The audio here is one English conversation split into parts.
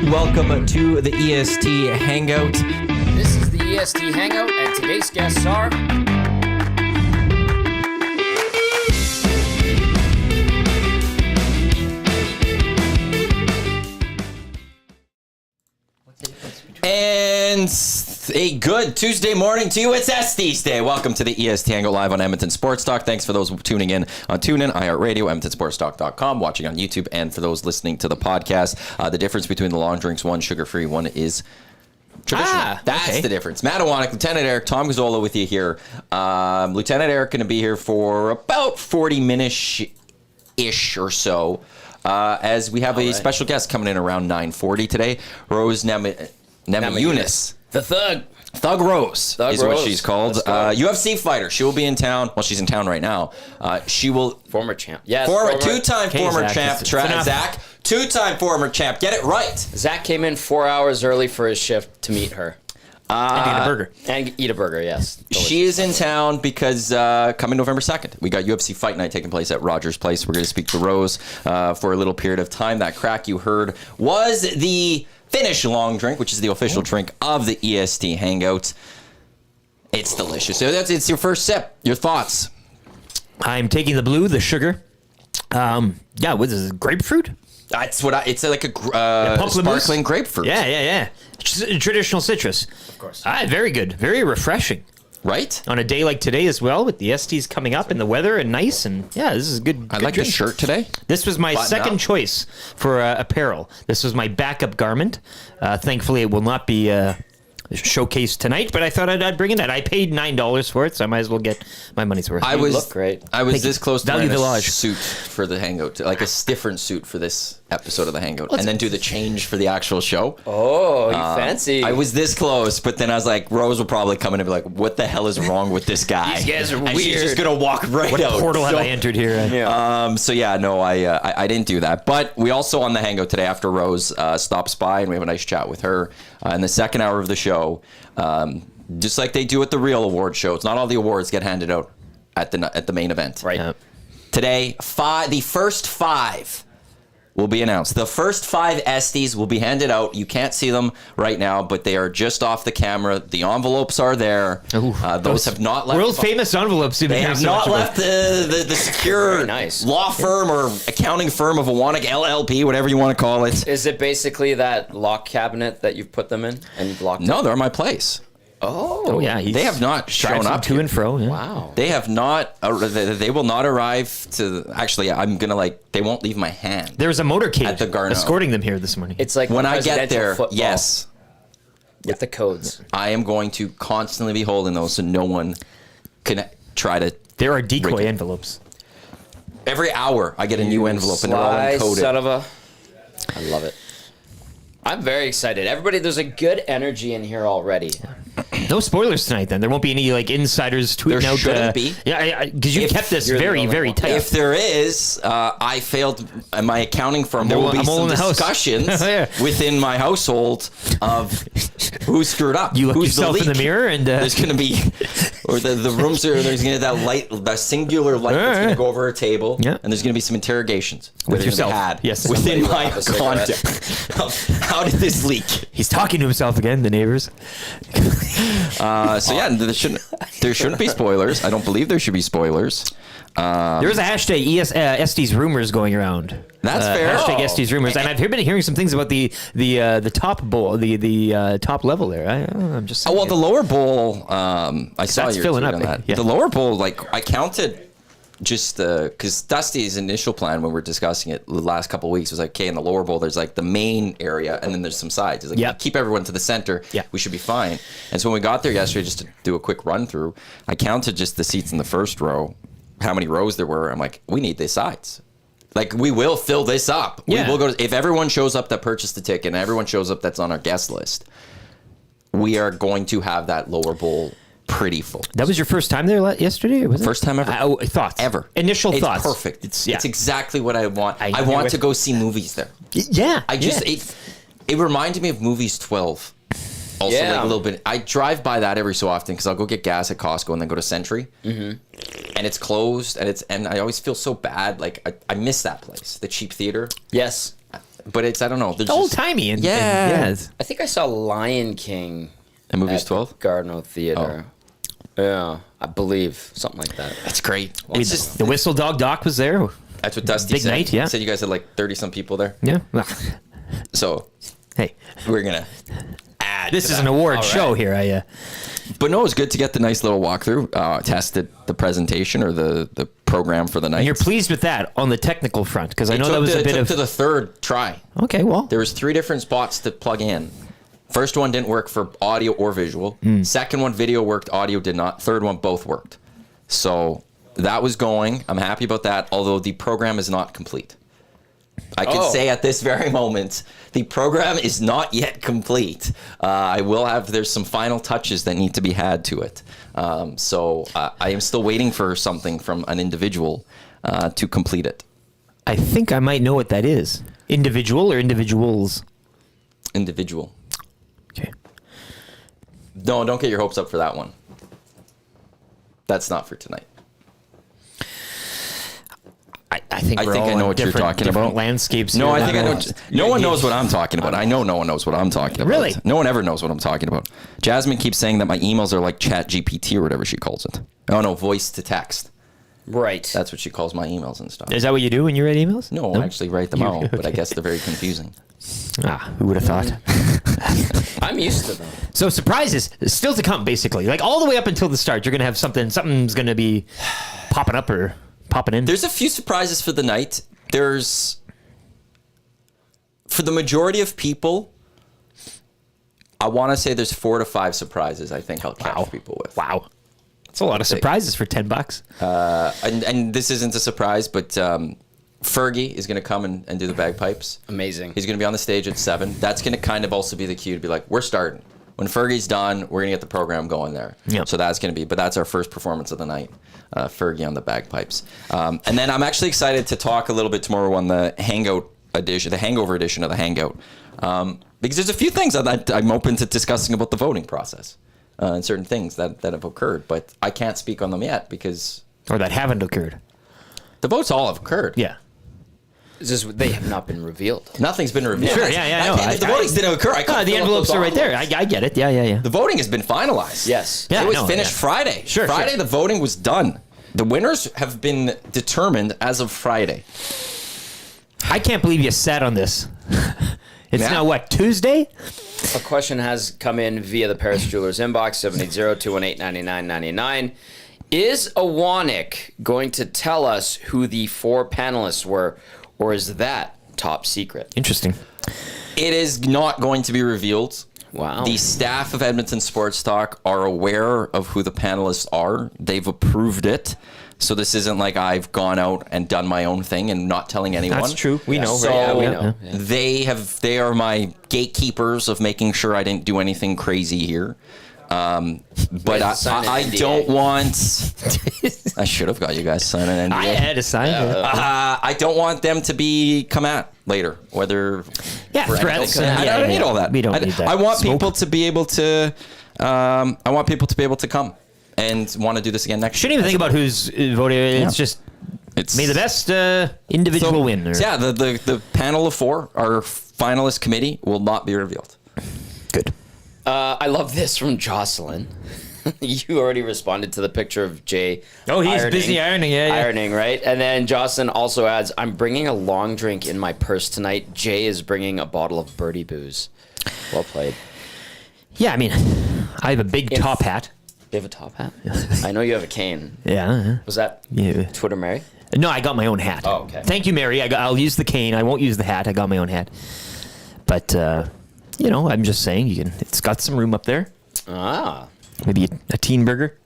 Welcome to the EST Hangout. This is the EST Hangout, and today's guests are... And a good Tuesday morning to you. It's ESTY's Day. Welcome to the EST Hangout live on Edmonton Sports Talk. Thanks for those tuning in on TuneIn, iHeartRadio, EdmontonSportsTalk.com, watching on YouTube, and for those listening to the podcast. The difference between the long drinks, one sugar-free, one is traditional. That's the difference. Matt Iwanek, Lieutenant Eric, Tom Gazzola with you here. Lieutenant Eric going to be here for about 40 minutes-ish or so. As we have a special guest coming in around 9:40 today, Rose Namajunas. The Thug. Thug Rose is what she's called. UFC fighter. She will be in town. Well, she's in town right now. She will... Former champ. Yes. Two-time former champ. Zach. Two-time former champ. Get it right. Zach came in 4 hours early for his shift to meet her. And eat a burger. And eat a burger, yes. Delicious. She is in town because coming November 2nd, we got UFC Fight Night taking place at Rogers Place. We're going to speak to Rose for a little period of time. That crack you heard was the Finnish long drink, which is the official drink of the EST Hangout. It's delicious. So it's your first sip. Your thoughts? I'm taking the blue, the sugar. What is this, grapefruit? That's what it's like a sparkling grapefruit. Yeah. Traditional citrus. Of course. Very good. Very refreshing. Right? On a day like today as well, with the ESTYs coming up and the weather and nice, and this is good. I like drink. the shirt today. This was my second choice for apparel. This was my backup garment. Thankfully, it will not be showcased tonight, but I thought I'd bring it in. I paid $9 for it, so I might as well get my money's worth. You look great. I was this close to wearing a suit suit for the Hangout, like a different suit for this episode of the Hangout, and then do the change for the actual show. Oh, you fancy. I was this close, but then I was like, Rose will probably come in and be like, what the hell is wrong with this guy? These guys are and weird. She's just going to walk right what out. portal have I entered here? I didn't do that. But we also on the Hangout today, after Rose stops by, and we have a nice chat with her in the second hour of the show, just like they do at the real award shows. Not all the awards get handed out at the main event. Right. Today, the first five will be announced. The first 5 ESTYs will be handed out. You can't see them right now, but they are just off the camera. The envelopes are there. Those have not left. World famous envelopes. They have not left the secure law firm or accounting firm of Iwanek LLP, whatever you want to call it. Is it basically that lock cabinet that you've put them in and you've locked No, they're in my place. Oh yeah, they have not shown up to and fro. Yeah. Wow. They have not. They will not arrive to. Actually, I'm gonna they won't leave my hand. There was a motorcade at the Garneau escorting them here this morning. It's like when I get there. Football. Yes. With the codes. I am going to constantly be holding those so no one can try to. There are decoy envelopes. Every hour I get a new envelope and they're all encoded. Son of a... I love it. I'm very excited. Everybody, there's a good energy in here already. No spoilers tonight, then. There won't be any insiders tweeting out. There shouldn't be. Yeah, because you kept this very, very tight. If there is, I failed my accounting firm. There will be some discussions within my household of who screwed up. You look who's yourself in the mirror, and there's going to be, or the rooms are. There's going to be that light, that singular light that's going to go over a table, and there's going to be some interrogations with yourself. Yes, within my content. How did this leak? He's talking to himself again. The neighbors. There shouldn't be spoilers. I don't believe there should be spoilers. There is a hashtag ESTY's rumors going around. That's fair. Hashtag ESTY's rumors, and I've been hearing some things about the top bowl, the top level there. I'm just saying. The lower bowl. I saw you filling up on that. Yeah. The lower bowl, I counted. Just because Dusty's initial plan when we were discussing it the last couple of weeks was okay, in the lower bowl there's the main area and then there's some sides. It's keep everyone to the center. Yeah, we should be fine. And so when we got there yesterday, just to do a quick run through, I counted just the seats in the first row, how many rows there were. I'm like, we need the sides. We will fill this up. Yeah. We will go if everyone shows up that purchased the ticket and everyone shows up that's on our guest list, we are going to have that lower bowl pretty full. That was your first time there yesterday? Or was first time ever. Thoughts? Ever. Initial thoughts. It's perfect. It's exactly what I want. I want to go see movies there. Yeah. It reminded me of Movies 12. Also, a little bit. I drive by that every so often because I'll go get gas at Costco and then go to Sentry. Mm-hmm. And it's closed and I always feel so bad. I miss that place. The cheap theater. Yes. but it's, I don't know. Old timey. Yes. I think I saw Lion King. The movie's 12? Gardner Theater. Oh. Yeah, I believe. Something like that. That's great. It's just, the Whistle Dog Doc was there. That's what Dusty Big said. night, yeah. He said you guys had like 30-some people there. Yeah. So, hey, we're going to add this is an award show here. But no, it was good to get the nice little walkthrough. Tested the presentation or the program for the night. And you're pleased with that on the technical front? Because I know that was a bit of... to the third try. Okay, well. There was 3 different spots to plug in. First one didn't work for audio or visual. Second one, video worked, audio did not. Third one, both worked. So that was going. I'm happy about that, although the program is not complete. I can say at this very moment, the program is not yet complete. There's some final touches that need to be had to it. So I am still waiting for something from an individual to complete it. I think I might know what that is. Individual or individuals? Individual. Okay. No, don't get your hopes up for that one. That's not for tonight. I think I know what you're talking about. Landscapes. No, here. I think I know. No one knows what I'm talking about. I know no one knows what I'm talking about. Really? No one ever knows what I'm talking about. Jasmine keeps saying that my emails are like Chat GPT or whatever she calls it. Oh no, voice to text. Right. That's what she calls my emails and stuff. Is that what you do when you write emails? No, I actually write them out, but I guess they're very confusing. Who would have thought? I'm used to them. So surprises still to come, basically. Like all the way up until the start, you're gonna have something's gonna be popping up or popping in. There's a few surprises for the night. For the majority of people, I want to say there's 4 to 5 surprises I think I'll catch people with. Wow. That's a lot of surprises for $10. And this isn't a surprise, but Fergie is going to come and do the bagpipes. Amazing. He's going to be on the stage at 7. That's going to kind of also be the cue to be like, we're starting. When Fergie's done, we're going to get the program going there. Yep. So that's going to be, but that's our first performance of the night, Fergie on the bagpipes. And then I'm actually excited to talk a little bit tomorrow on the Hangout edition, the Hangover edition of the Hangout. Because there's a few things that I'm open to discussing about the voting process and certain things that have occurred, but I can't speak on them yet because... Or that haven't occurred. The votes all have occurred. Yeah. It's just they have not been revealed. Nothing's been revealed. Sure, yeah, I know. If the voting didn't occur, the envelopes are right there. I get it. Yeah. The voting has been finalized. Yes. Yeah, it was finished Friday. Friday, the voting was done. The winners have been determined as of Friday. I can't believe you sat on this. It's now what, Tuesday? A question has come in via the Paris Jewelers inbox, 780-218-9999. Is Awanik going to tell us who the 4 panelists were, or is that top secret? Interesting. It is not going to be revealed. Wow. The staff of Edmonton Sports Talk are aware of who the panelists are. They've approved it. So this isn't like I've gone out and done my own thing and not telling anyone. That's true. We know. So right? We know. Yeah. They are my gatekeepers of making sure I didn't do anything crazy here. But I don't want... I should have got you guys sign an NDA. I had to sign it. I don't want them to come at later, whether... Yeah, threats. I don't need all that. We don't need that. I want Smoke. people to be able to... come and want to do this again next Shouldn't even think about who's voting. It's just... May the best individual win. So yeah, the panel of 4, our finalist committee, will not be revealed. Good. I love this from Jocelyn. You already responded to the picture of Jay. Oh, he's busy ironing. Yeah. Ironing, right? And then Jocelyn also adds, I'm bringing a long drink in my purse tonight. Jay is bringing a bottle of birdie booze. Well played. Yeah, I mean, I have a big top hat. You have a top hat? I know you have a cane. Yeah. Was that Twitter Mary? No, I got my own hat. Oh, okay. Thank you, Mary. I'll use the cane. I won't use the hat. I got my own hat. But, I'm just saying, it's got some room up there. Ah. Maybe a teen burger.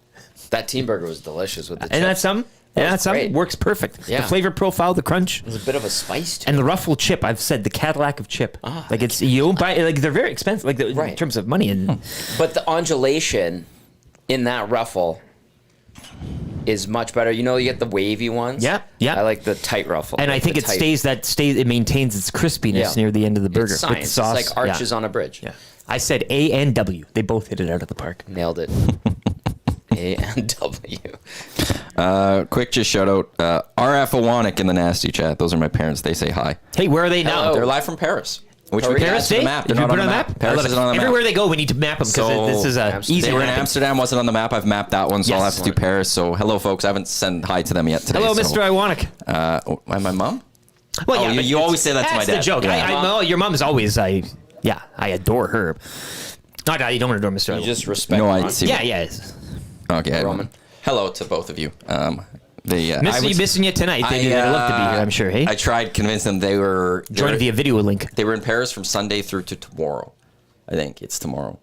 That teen burger was delicious with the chips. And that's something. That's something. Works perfect. Yeah. The flavor profile, the crunch. There's a bit of a spice to it. And the ruffle chip, I've said, the Cadillac of chip. Like it's, you don't buy, like they're very expensive, like in terms of money. But the undulation in that ruffle is much better. You get the wavy ones. Yeah. I like the tight ruffle. And I think it maintains its crispiness near the end of the burger. It's science. With the sauce. It's like arches on a bridge. Yeah. I said A and W. They both hit it out of the park. Nailed it. A and W. Quick just shout out RF Awanik in the nasty chat. Those are my parents. They say hi. Hey, where are they now? Hello. They're live from Paris. Which we Paris, can add to the map. They're not on the map. Paris isn't on the map. Everywhere they go, we need to map them because this is easy. They were in Amsterdam, wasn't on the map. I've mapped that one, so I'll have to do Paris. So hello, folks. I haven't sent hi to them yet today. Hello, Mr. Iwanik. My mom? Well, you always say that to my dad. That's the joke. Yeah. No, your mom's always, I adore her. Not you don't adore Mr. You just respect Yeah. Okay. Roman. Hello to both of you. Missing you tonight. They'd love to be here, I'm sure. Hey, I tried convincing them they were joined via video link. They were in Paris from Sunday through to tomorrow. I think it's tomorrow,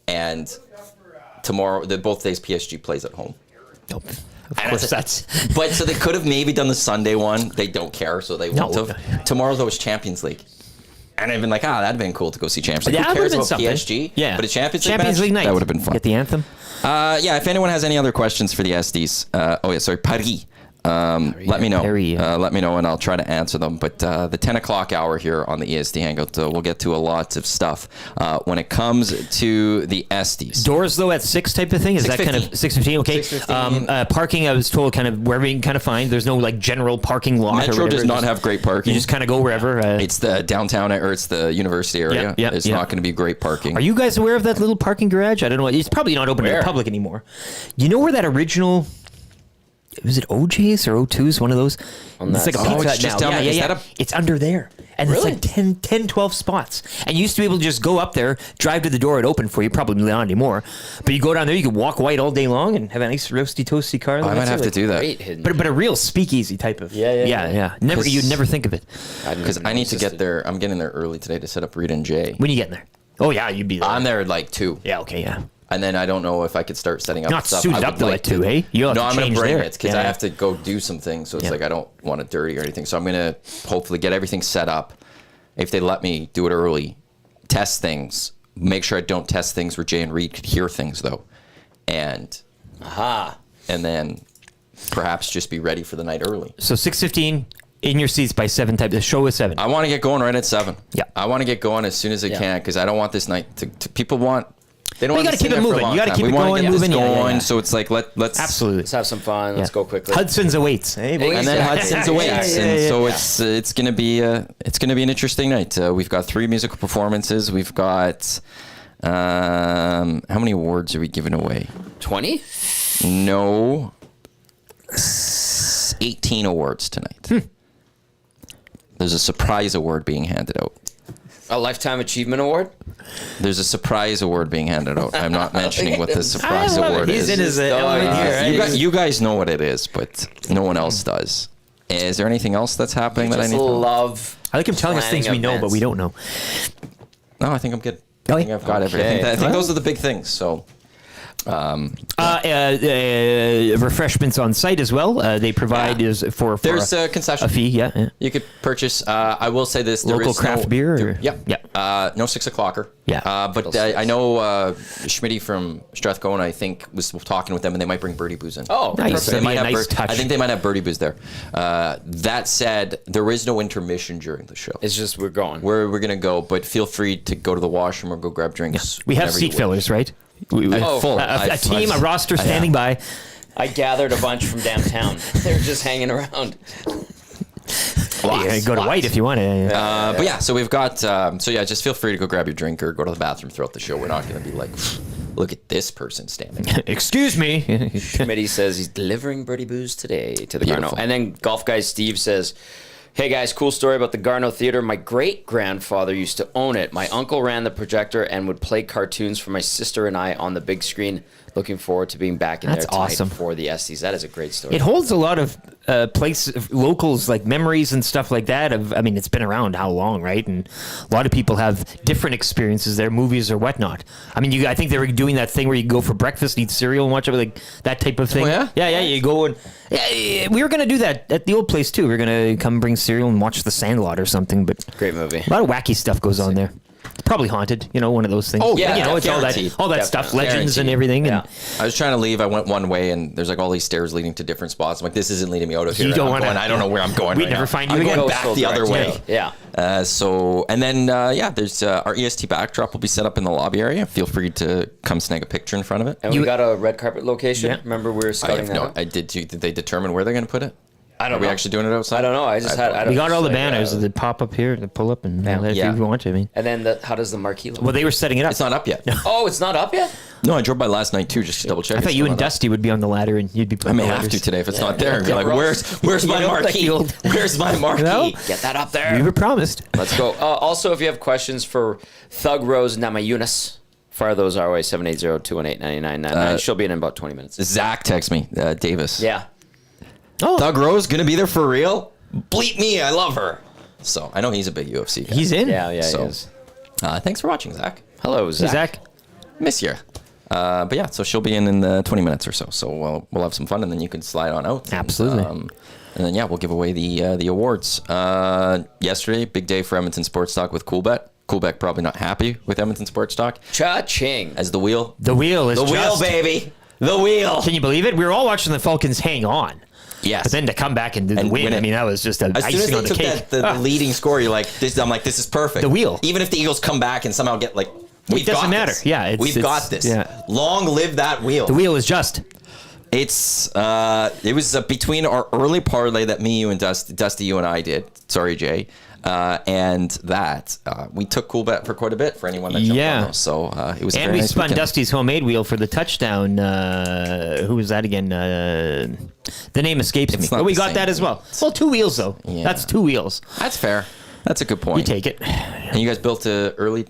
and tomorrow both days PSG plays at home. Nope. Of course, that's. But so they could have maybe done the Sunday one. They don't care, so they won't have. Tomorrow though is Champions League. And I've been like, that'd been cool to go see Champions League. Yeah, who cares about something. PSG? Yeah. But a Champions League night. That would have been fun. Get the anthem. If anyone has any other questions for the ESTYs, Paris. Let me know. Let me know, and I'll try to answer them. But the 10 o'clock hour here on the EST Hangout, we'll get to a lot of stuff. When it comes to the ESTYs. Doors, though, at 6 type of thing? Is that kind of 6:15? Okay. 6:15. Parking, I was told, kind of wherever you can kind of find. There's no, like, general parking lot. Metro does not have great parking. You just kind of go wherever. It's the downtown, or it's the university area. It's not going to be great parking. Are you guys aware of that little parking garage? I don't know. It's probably not open to the public anymore. You know where that original... Was it OJ's or O2's? One of those? It's like a Pizza Hut now. Yeah. It's under there. And it's like 10, 12 spots. And you used to be able to just go up there, drive to the door, and open for you. Probably not anymore. But you go down there, you can walk white all day long and have a nice roasty, toasty car. I might have to do that. But a real speakeasy type of. Yeah. You'd never think of it. Because I need to get there. I'm getting there early today to set up Rita and Jay. When are you getting there? Oh, yeah, you'd be there. I'm there at like 2. Yeah, okay, yeah. And then I don't know if I could start setting up not stuff. Suited up to it too, hey? No, I'm going to bring it because I have to go do some things. So it's like I don't want it dirty or anything. So I'm going to hopefully get everything set up. If they let me do it early, test things. Make sure I don't test things where Jay and Reed could hear things though. And then perhaps just be ready for the night early. So 6:15 in your seats by 7 type. The show is 7. I want to get going right at 7. Yeah. I want to get going as soon as I can because I don't want this night to people want. They don't want to keep it moving. You got to keep it going, moving. Yeah. So it's like let's absolutely let's have some fun. Let's go quickly. Hudson's awaits, and then Hudson's awaits, and so it's gonna be an interesting night. We've got 3 musical performances. We've got how many awards are we giving away? 20? No, 18 awards tonight. There's a surprise award being handed out. A Lifetime Achievement Award? There's a surprise award being handed out. I'm not mentioning what the surprise award is. He's in his element here. You guys know what it is, but no one else does. Is there anything else that's happening that I need to know? I like him telling us things we know, but we don't know. No, I think I'm good. I think I've got everything. I think those are the big things. So. Refreshments on site as well. They provide for there's a concession, a fee. Yeah. You could purchase. I will say this: local craft beer. No 6 o'clocker. Yeah, but I know Schmitty from Strathcona, I think, was talking with them, and they might bring Birdie Booze in. Oh, nice. They might have I think they might have Birdie Booze there. That said, there is no intermission during the show. It's just we're going. We're gonna go, but feel free to go to the washroom or go grab drinks. Yeah. We have seat fillers, right? Full. A team, a roster standing by. I gathered a bunch from downtown. They're just hanging around. Go to White if you want to. But so we've got. Just feel free to go grab your drink or go to the bathroom throughout the show. We're not going to be like, look at this person standing. Excuse me. Committee says he's delivering Birdie Booze today to the Garneau. And then Golf Guy Steve says, hey guys, cool story about the Garneau Theater. My great-grandfather used to own it. My uncle ran the projector and would play cartoons for my sister and I on the big screen. Looking forward to being back in there tonight for the ESTYs. That is a great story. It holds a lot of locals, like memories and stuff like that. It's been around how long, right? And a lot of people have different experiences there, movies or whatnot. I think they were doing that thing where you go for breakfast, eat cereal and watch it, like that type of thing. Oh, yeah? Yeah, you go and... we were going to do that at the old place, too. We were going to come bring cereal and watch The Sandlot or something, but... Great movie. A lot of wacky stuff goes on there. It's probably haunted, one of those things. Oh, yeah. It's all that stuff, legends and everything. Yeah. And I was trying to leave. I went one way, and there's like all these stairs leading to different spots. I'm like, this isn't leading me out of here. I don't know where I'm going. We'd never find you again. Going back the other way. Yeah. And then there's our EST backdrop will be set up in the lobby area. Feel free to come snag a picture in front of it. And we got a red carpet location. Yeah. Remember we were scouting that? Did they determine where they're going to put it? I don't know. Are we actually doing it outside? I don't know. We got all the banners that pop up here to pull up and if you want to. I mean. And then how does the marquee look? Well, they were setting it up. It's not up yet. Oh, it's not up yet? No, I drove by last night too, just to double check. I thought you and Dusty would be on the ladder and you'd be putting I may have to today if it's not there. Be like, where's my marquee? Where's my marquee? No? Get that up there. We were promised. Let's go. Also, if you have questions for Thug Rose Namajunas, fire those our way, 780-218-9999. She'll be in about 20 minutes. Zach texts me, Davis. Yeah. Oh, Thug Rose going to be there for real? Bleep me, I love her. So I know he's a big UFC guy. He's in? Yeah, he is. Thanks for watching, Zach. Hello, Zach. Hey, Zach. Miss you. But yeah, so she'll be in the 20 minutes or so. So we'll have some fun, and then you can slide on out. Absolutely. And then we'll give away the awards. Yesterday, big day for Edmonton Sports Talk with Coolbet. Coolbet probably not happy with Edmonton Sports Talk. Cha-ching. As the wheel. The wheel is the wheel, baby. The wheel. Can you believe it? We were all watching the Falcons hang on. Yes. But then to come back and win, I mean, that was just icing on the cake. The leading score, you're like, this is perfect. The wheel. Even if the Eagles come back and somehow get it doesn't matter. Yeah, we've got this. Yeah. Long live that wheel. The wheel is just. It was between our early parlay that me, you, and Dusty, you and I did. Sorry, Jay. And that we took Coolbet for quite a bit for anyone that jumped on those. So it was. And we spun weekend. Dusty's homemade wheel for the touchdown. Who was that again? The name escapes me. But we got that as well. Well, 2 wheels though. Yeah. That's 2 wheels. That's fair. That's a good point. You take it. And you guys built a early.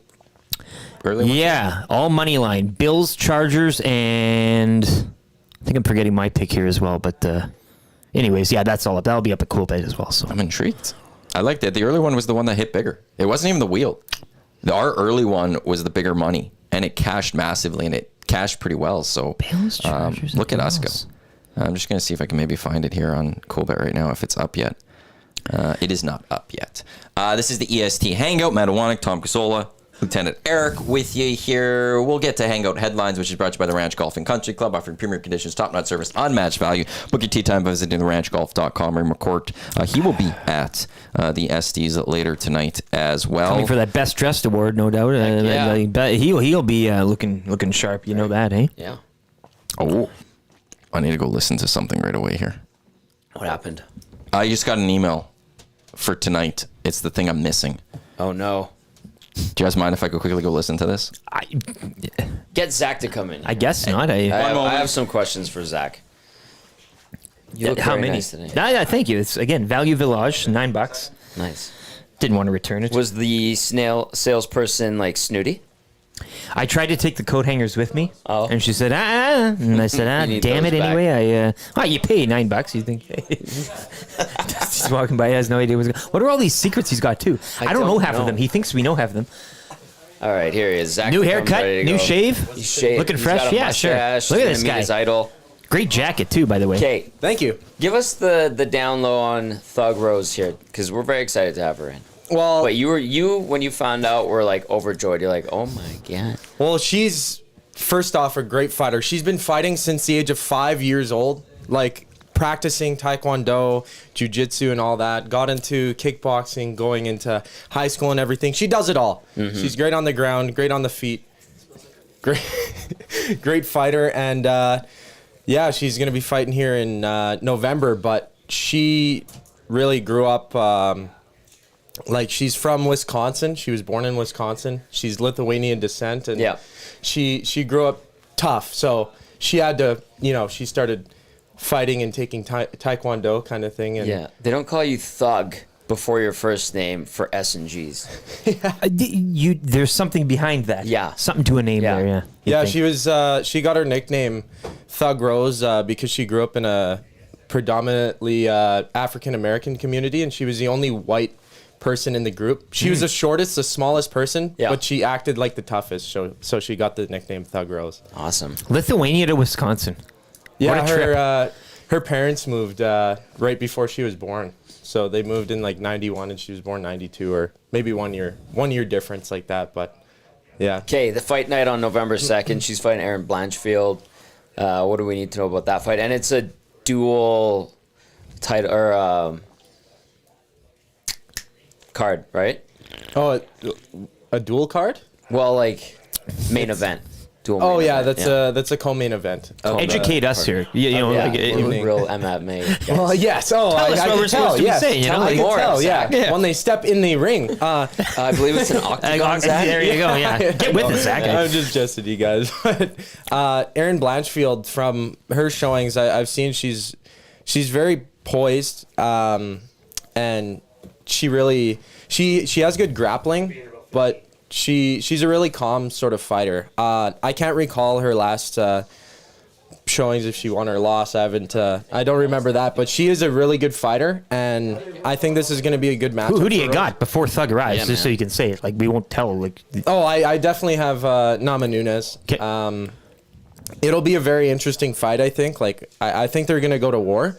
Yeah, all money line. Bills, Chargers, and I think I'm forgetting my pick here as well. But anyways, that's all up. That'll be up at Coolbet as well. So I'm intrigued. I liked it. The early one was the one that hit bigger. It wasn't even the wheel. Our early one was the bigger money, and it cashed massively, and it cashed pretty well. So Bills, look at us go. I'm just going to see if I can maybe find it here on Coolbet right now, if it's up yet. It is not up yet. This is the EST Hangout. Matawanek, Tom Casola, Lieutenant Eric with you here. We'll get to Hangout Headlines, which is brought to you by the Ranch Golf and Country Club, offering premier conditions, top-notch service, unmatched value. Book your tee time by visiting theranchgolf.com. Ray McCourt, he will be at the ESTYs later tonight as well. Coming for that Best Dressed Award, no doubt. He'll be looking sharp. You know that, eh? Yeah. Oh, I need to go listen to something right away here. What happened? I just got an email for tonight. It's the thing I'm missing. Oh, no. Do you guys mind if I could quickly go listen to this? Get Zach to come in. I guess not. I have some questions for Zach. You look very nice today. Thank you. It's, again, Value Village, $9. Nice. Didn't want to return it. Was the salesperson snooty? I tried to take the coat hangers with me, and she said, and I said, damn it, anyway. You pay $9. You think? He's walking by, he has no idea what's going on. What are all these secrets he's got, too? I don't know half of them. He thinks we know half of them. All right, here he is. Zach, new haircut, new shave. He's shaved. Looking fresh. Yeah, sure. Look at this guy. His idol. Great jacket, too, by the way. Okay. Thank you. Give us the down low on Thug Rose here, because we're very excited to have her in. Well, but you when you found out were overjoyed. You're like, oh my god. Well, she's first off a great fighter. She's been fighting since the age of 5 years old, practicing taekwondo, jiu-jitsu, and all that. Got into kickboxing, going into high school and everything. She does it all. Mm-hmm. She's great on the ground, great on the feet, great fighter, and she's gonna be fighting here in November. But she really grew up. She's from Wisconsin. She was born in Wisconsin. She's Lithuanian descent, and she grew up tough. So she had to, she started fighting and taking taekwondo kind of thing. And they don't call you Thug before your first name for S&Gs. There's something behind that. Yeah, something to a name there. Yeah, she got her nickname Thug Rose because she grew up in a predominantly African American community, and she was the only white person in the group. She was the shortest, the smallest person, but she acted like the toughest, so she got the nickname Thug Rose. Awesome. Lithuania to Wisconsin. Yeah, her parents moved right before she was born. So they moved in 91 and she was born 92, or maybe 1 year difference like that, but yeah. Okay, the fight night on November 2nd. She's fighting Erin Blanchfield. What do we need to know about that fight? And it's a dual title or card, right? Oh, a dual card? Well, like main event. Oh yeah, that's a co-main event. Educate us here. You know, yeah, like, real MMA. Well, yes. Oh, tell us what we're supposed to be saying. You know, I like, can tell. Yeah. When they step in the ring. I believe it's an octagon. There you go. Yeah, get with it, Zach. I'm just jesting, you guys. But Erin Blanchfield, from her showings, I've seen she's very poised, and she has good grappling, but she's a really calm sort of fighter. I can't recall her last showings, if she won or lost. I don't remember that, but she is a really good fighter, and I think this is going to be a good match. Who do you got before Thug arrives? Just so you can say it. Like, we won't tell. Like, I definitely have Namajunas. Okay. It'll be a very interesting fight, I think. Like, I think they're going to go to war.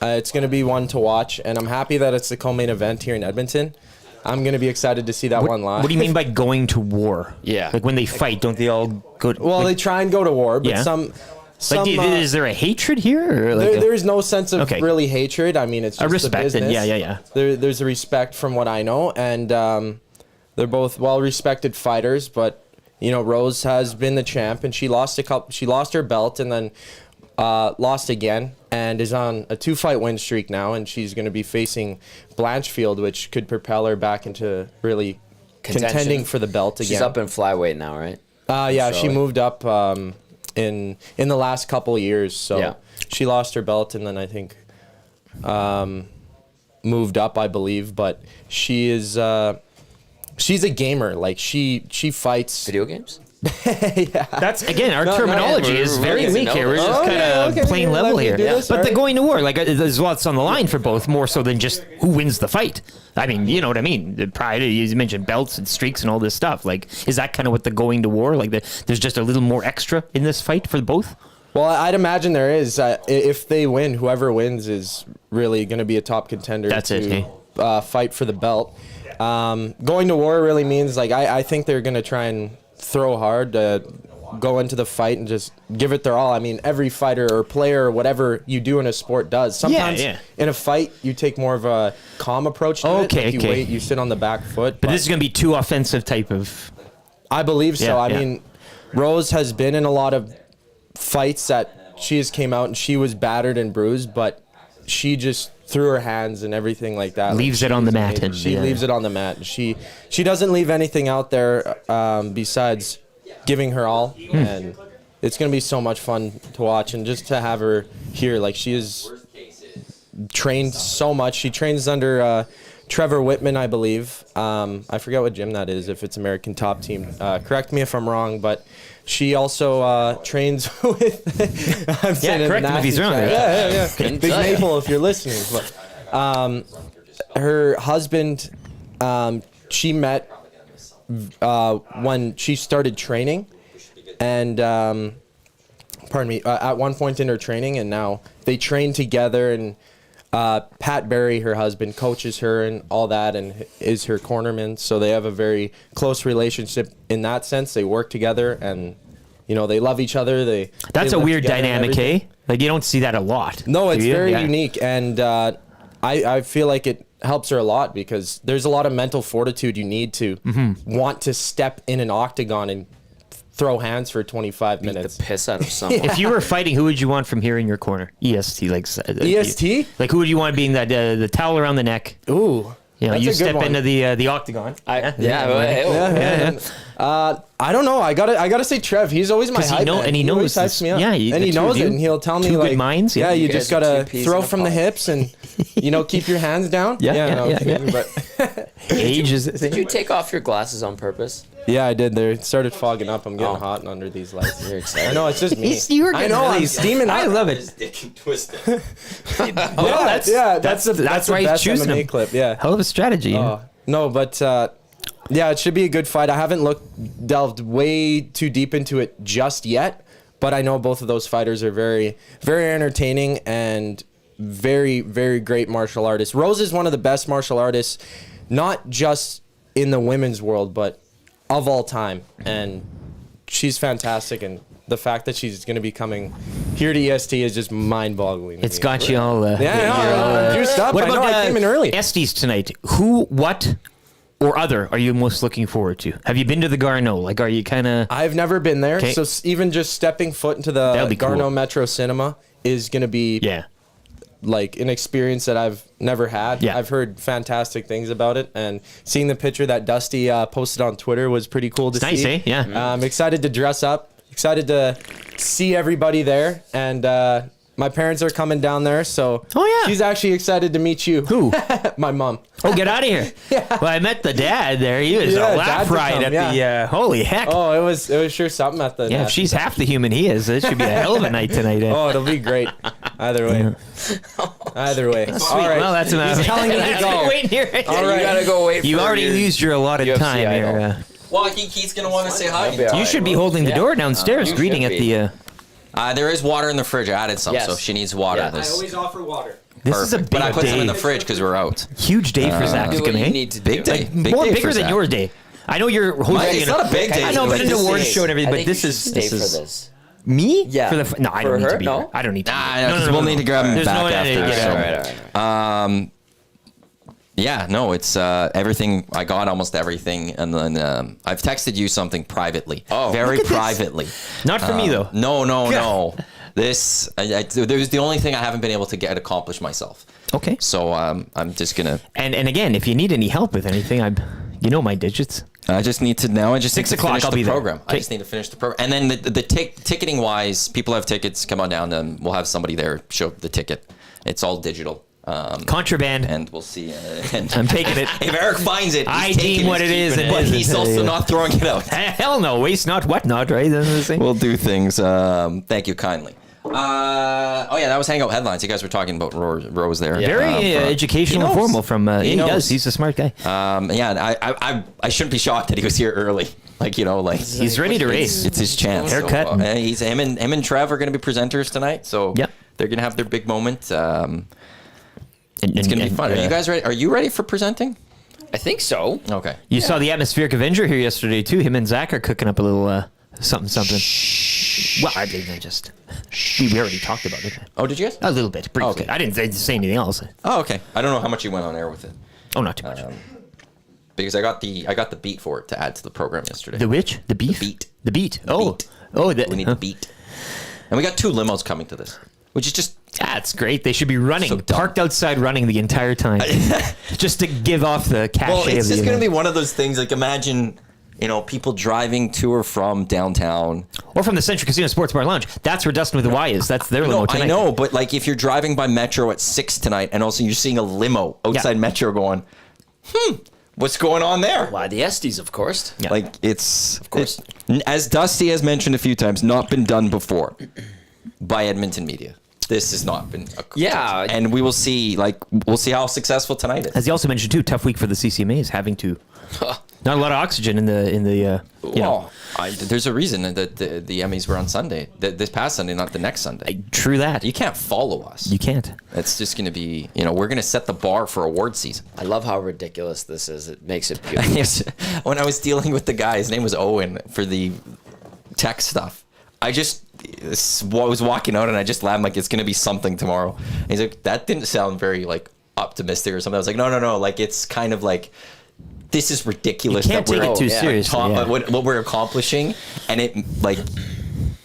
It's going to be one to watch, and I'm happy that it's the co-main event here in Edmonton. I'm going to be excited to see that one live. What do you mean by going to war? Yeah. Like, when they fight, don't they all go to... Well, they try and go to war, but some like, is there a hatred here? Or like there's no sense of really hatred. I mean, it's just a respect. the business. Yeah. There's a respect from what I know, and they're both well-respected fighters, but, you know, Rose has been the champ, and she lost her belt, and then lost again, and is on a 2-fight win streak now, and she's going to be facing Blanchfield, which could propel her back into really contending for the belt again. She's up in flyweight now, right? Yeah, she moved up in the last couple years. So she lost her belt, and then I think moved up, I believe. But she is she's a gamer. Like, she fights video games. That's, again, our terminology is very weak here. We're just kind of plain level here. But the going to war, like, there's lots on the line for both, more so than just who wins the fight. I mean, you know what I mean? The pride, you mentioned belts and streaks and all this stuff. Like, is that kind of what the going to war? Like, there's just a little more extra in this fight for both? Well, I'd imagine there is. If they win, whoever wins is really going to be a top contender fight for the belt. Going to war really means, like, I think they're going to try and throw hard, go into the fight and just give it their all. I mean, every fighter or player or whatever you do in a sport does. Sometimes in a fight, you take more of a calm approach to it. Like, you wait, you sit on the back foot. But this is going to be too offensive type of... I believe so. I mean, Rose has been in a lot of fights that she just came out and she was battered and bruised, but she just threw her hands and everything like that. Leaves it on the mat. And she leaves it on the mat. She doesn't leave anything out there besides giving her all. And it's going to be so much fun to watch. And just to have her here, like, she is trained so much. She trains under Trevor Whitman, I believe. I forget what gym that is, if it's American Top Team. Correct me if I'm wrong, but she also trains with... correct him if he's wrong. Yeah. Big Maple, if you're listening. But her husband, she met when she started training, and at one point in her training, and now they train together, and Pat Barry, her husband, coaches her and all that, and is her cornerman. So they have a very close relationship in that sense. They work together, and, you know, they love each other. That's a weird dynamic, eh? Like, you don't see that a lot. No, it's very unique, and I feel like it helps her a lot, because there's a lot of mental fortitude you need to want to step in an octagon and throw hands for 25 minutes. The piss out of someone. If you were fighting, who would you want from here in your corner? EST, like EST? Like, who would you want being that the towel around the neck? Ooh, you know, you step into the octagon. I don't know. I gotta say Trev. He's always my hype man. And he knows. He hypes me up. And he knows it, and he'll tell me, like, good minds. Yeah, you just gotta throw from the hips and, you know, keep your hands down. But age is. Did you take off your glasses on purpose? Yeah, I did. They started fogging up. I'm getting hot under these lights. You're excited. I know, it's just me. I know, I'm steaming. I love it. That's why he's choosing MMA him. clip. Yeah, hell of a strategy. No, but yeah, it should be a good fight. I haven't delved way too deep into it just yet, but I know both of those fighters are very, very entertaining and very, very great martial artists. Rose is one of the best martial artists, not just in the women's world, but of all time. And she's fantastic. And the fact that she's going to be coming here to EST is just mind-boggling. It's got you all. Juiced up. What about I came in early. ESTYs tonight? Who, what, or other are you most looking forward to? Have you been to the Garneau? Like, are you kind of? I've never been there, so even just stepping foot into the Garneau Metro Cinema is going to be like an experience that I've never had. Yeah. I've heard fantastic things about it, and seeing the picture that Dusty posted on Twitter was pretty cool to see. Nice, eh? Yeah. I'm excited to dress up. Excited to see everybody there, and my parents are coming down there, so she's actually excited to meet you. Who? My mom. Oh, get out of here! Well, I met the dad there. He was a laugh riot at the. Holy heck! Oh, it was sure something at the. Yeah, if she's half the human he is, it should be a hell of a night tonight. Oh, it'll be great. Either way. Either way. Sweet. All right. Well, that's enough. He's telling me to go. Waiting here. All right. You gotta go wait. You already used your allotted UFC time here. Well, he's going to want to say hi. You should be holding the door downstairs, greeting at the. There is water in the fridge. I added some, so if she needs water. I always offer water. This is a big But I put day. some in the fridge because we're out. Huge day for Zach. Do what you need to do. Big day. Bigger than your day. I know you're hosting. It's not a big day. I know, but an awards show and everything. But this is stay for this. me. Yeah. No, I don't need to be No? here. I don't need to. No, we'll need to grab him There's back no after. All right. Yeah, no, it's everything. I got almost everything, and then I've texted you something privately. Oh, very privately. Not for me though. No. This there's the only thing I haven't been able to get accomplished myself. Okay. So I'm just gonna. And again, if you need any help with anything, you know my digits. I just need to now. I just 6 need to o'clock. finish I'll the be there. program. I just need to finish the program, and then the ticketing wise, people have tickets. Come on down, and we'll have somebody there show the ticket. It's all digital. Contraband. And we'll see. I'm taking it. If Eric finds it, I deem what it is. But he's also not throwing it out. Hell no. Waste not, what not, right? We'll do things. Thank you kindly. That was Hangout Headlines. You guys were talking about Rose there. Very educational and formal from he does. He's a smart guy. I shouldn't be shocked that he was here early. He's ready to race. It's his chance. Haircut. So, him and Trev are going to be presenters tonight. So they're going to have their big moment. It's going to be fun. Are you guys ready? Are you ready for presenting? I think so. Okay. You saw the Atmospheric Avenger here yesterday too. Him and Zach are cooking up a little something. Well, I didn't just. We already talked about it. Oh, did you guys? A little bit, briefly. Okay. I didn't say anything else. Oh, okay. I don't know how much you went on air with it. Oh, not too much. Because I got the beat for it to add to the program yesterday. The which? The beef? The beat. Oh, We need the beat. And we got 2 limos coming to this, which is just. That's great. They should be running, So dumb. parked outside, running the entire time, just to give off the cachet. Well, it's of the just going to event. be one of those things. Like imagine, people driving to or from downtown, or from the Century Casino Sports Bar Lounge. That's where Dustin with the Y is. That's their limo tonight. I know, but like if you're driving by Metro at 6 tonight, and also you're seeing a limo outside Metro going, what's going on there? Why the ESTYs, of course. Yeah. Like it's of course, as Dusty has mentioned a few times, not been done before by Edmonton media. This has not been. And we will see. We'll see how successful tonight is. As he also mentioned too, tough week for the CCMAs, having to not a lot of oxygen in the. There's a reason that the Emmys were on Sunday. This past Sunday, not the next Sunday. True that. You can't follow us. You can't. It's just going to be. We're going to set the bar for award season. I love how ridiculous this is. It makes it beautiful. When I was dealing with the guy, his name was Owen for the tech stuff. I just was walking out and I just laughed like it's going to be something tomorrow. And he's like, that didn't sound very optimistic or something. I was like, no. It's kind of like, this is ridiculous. You can't take it too seriously. What we're accomplishing, and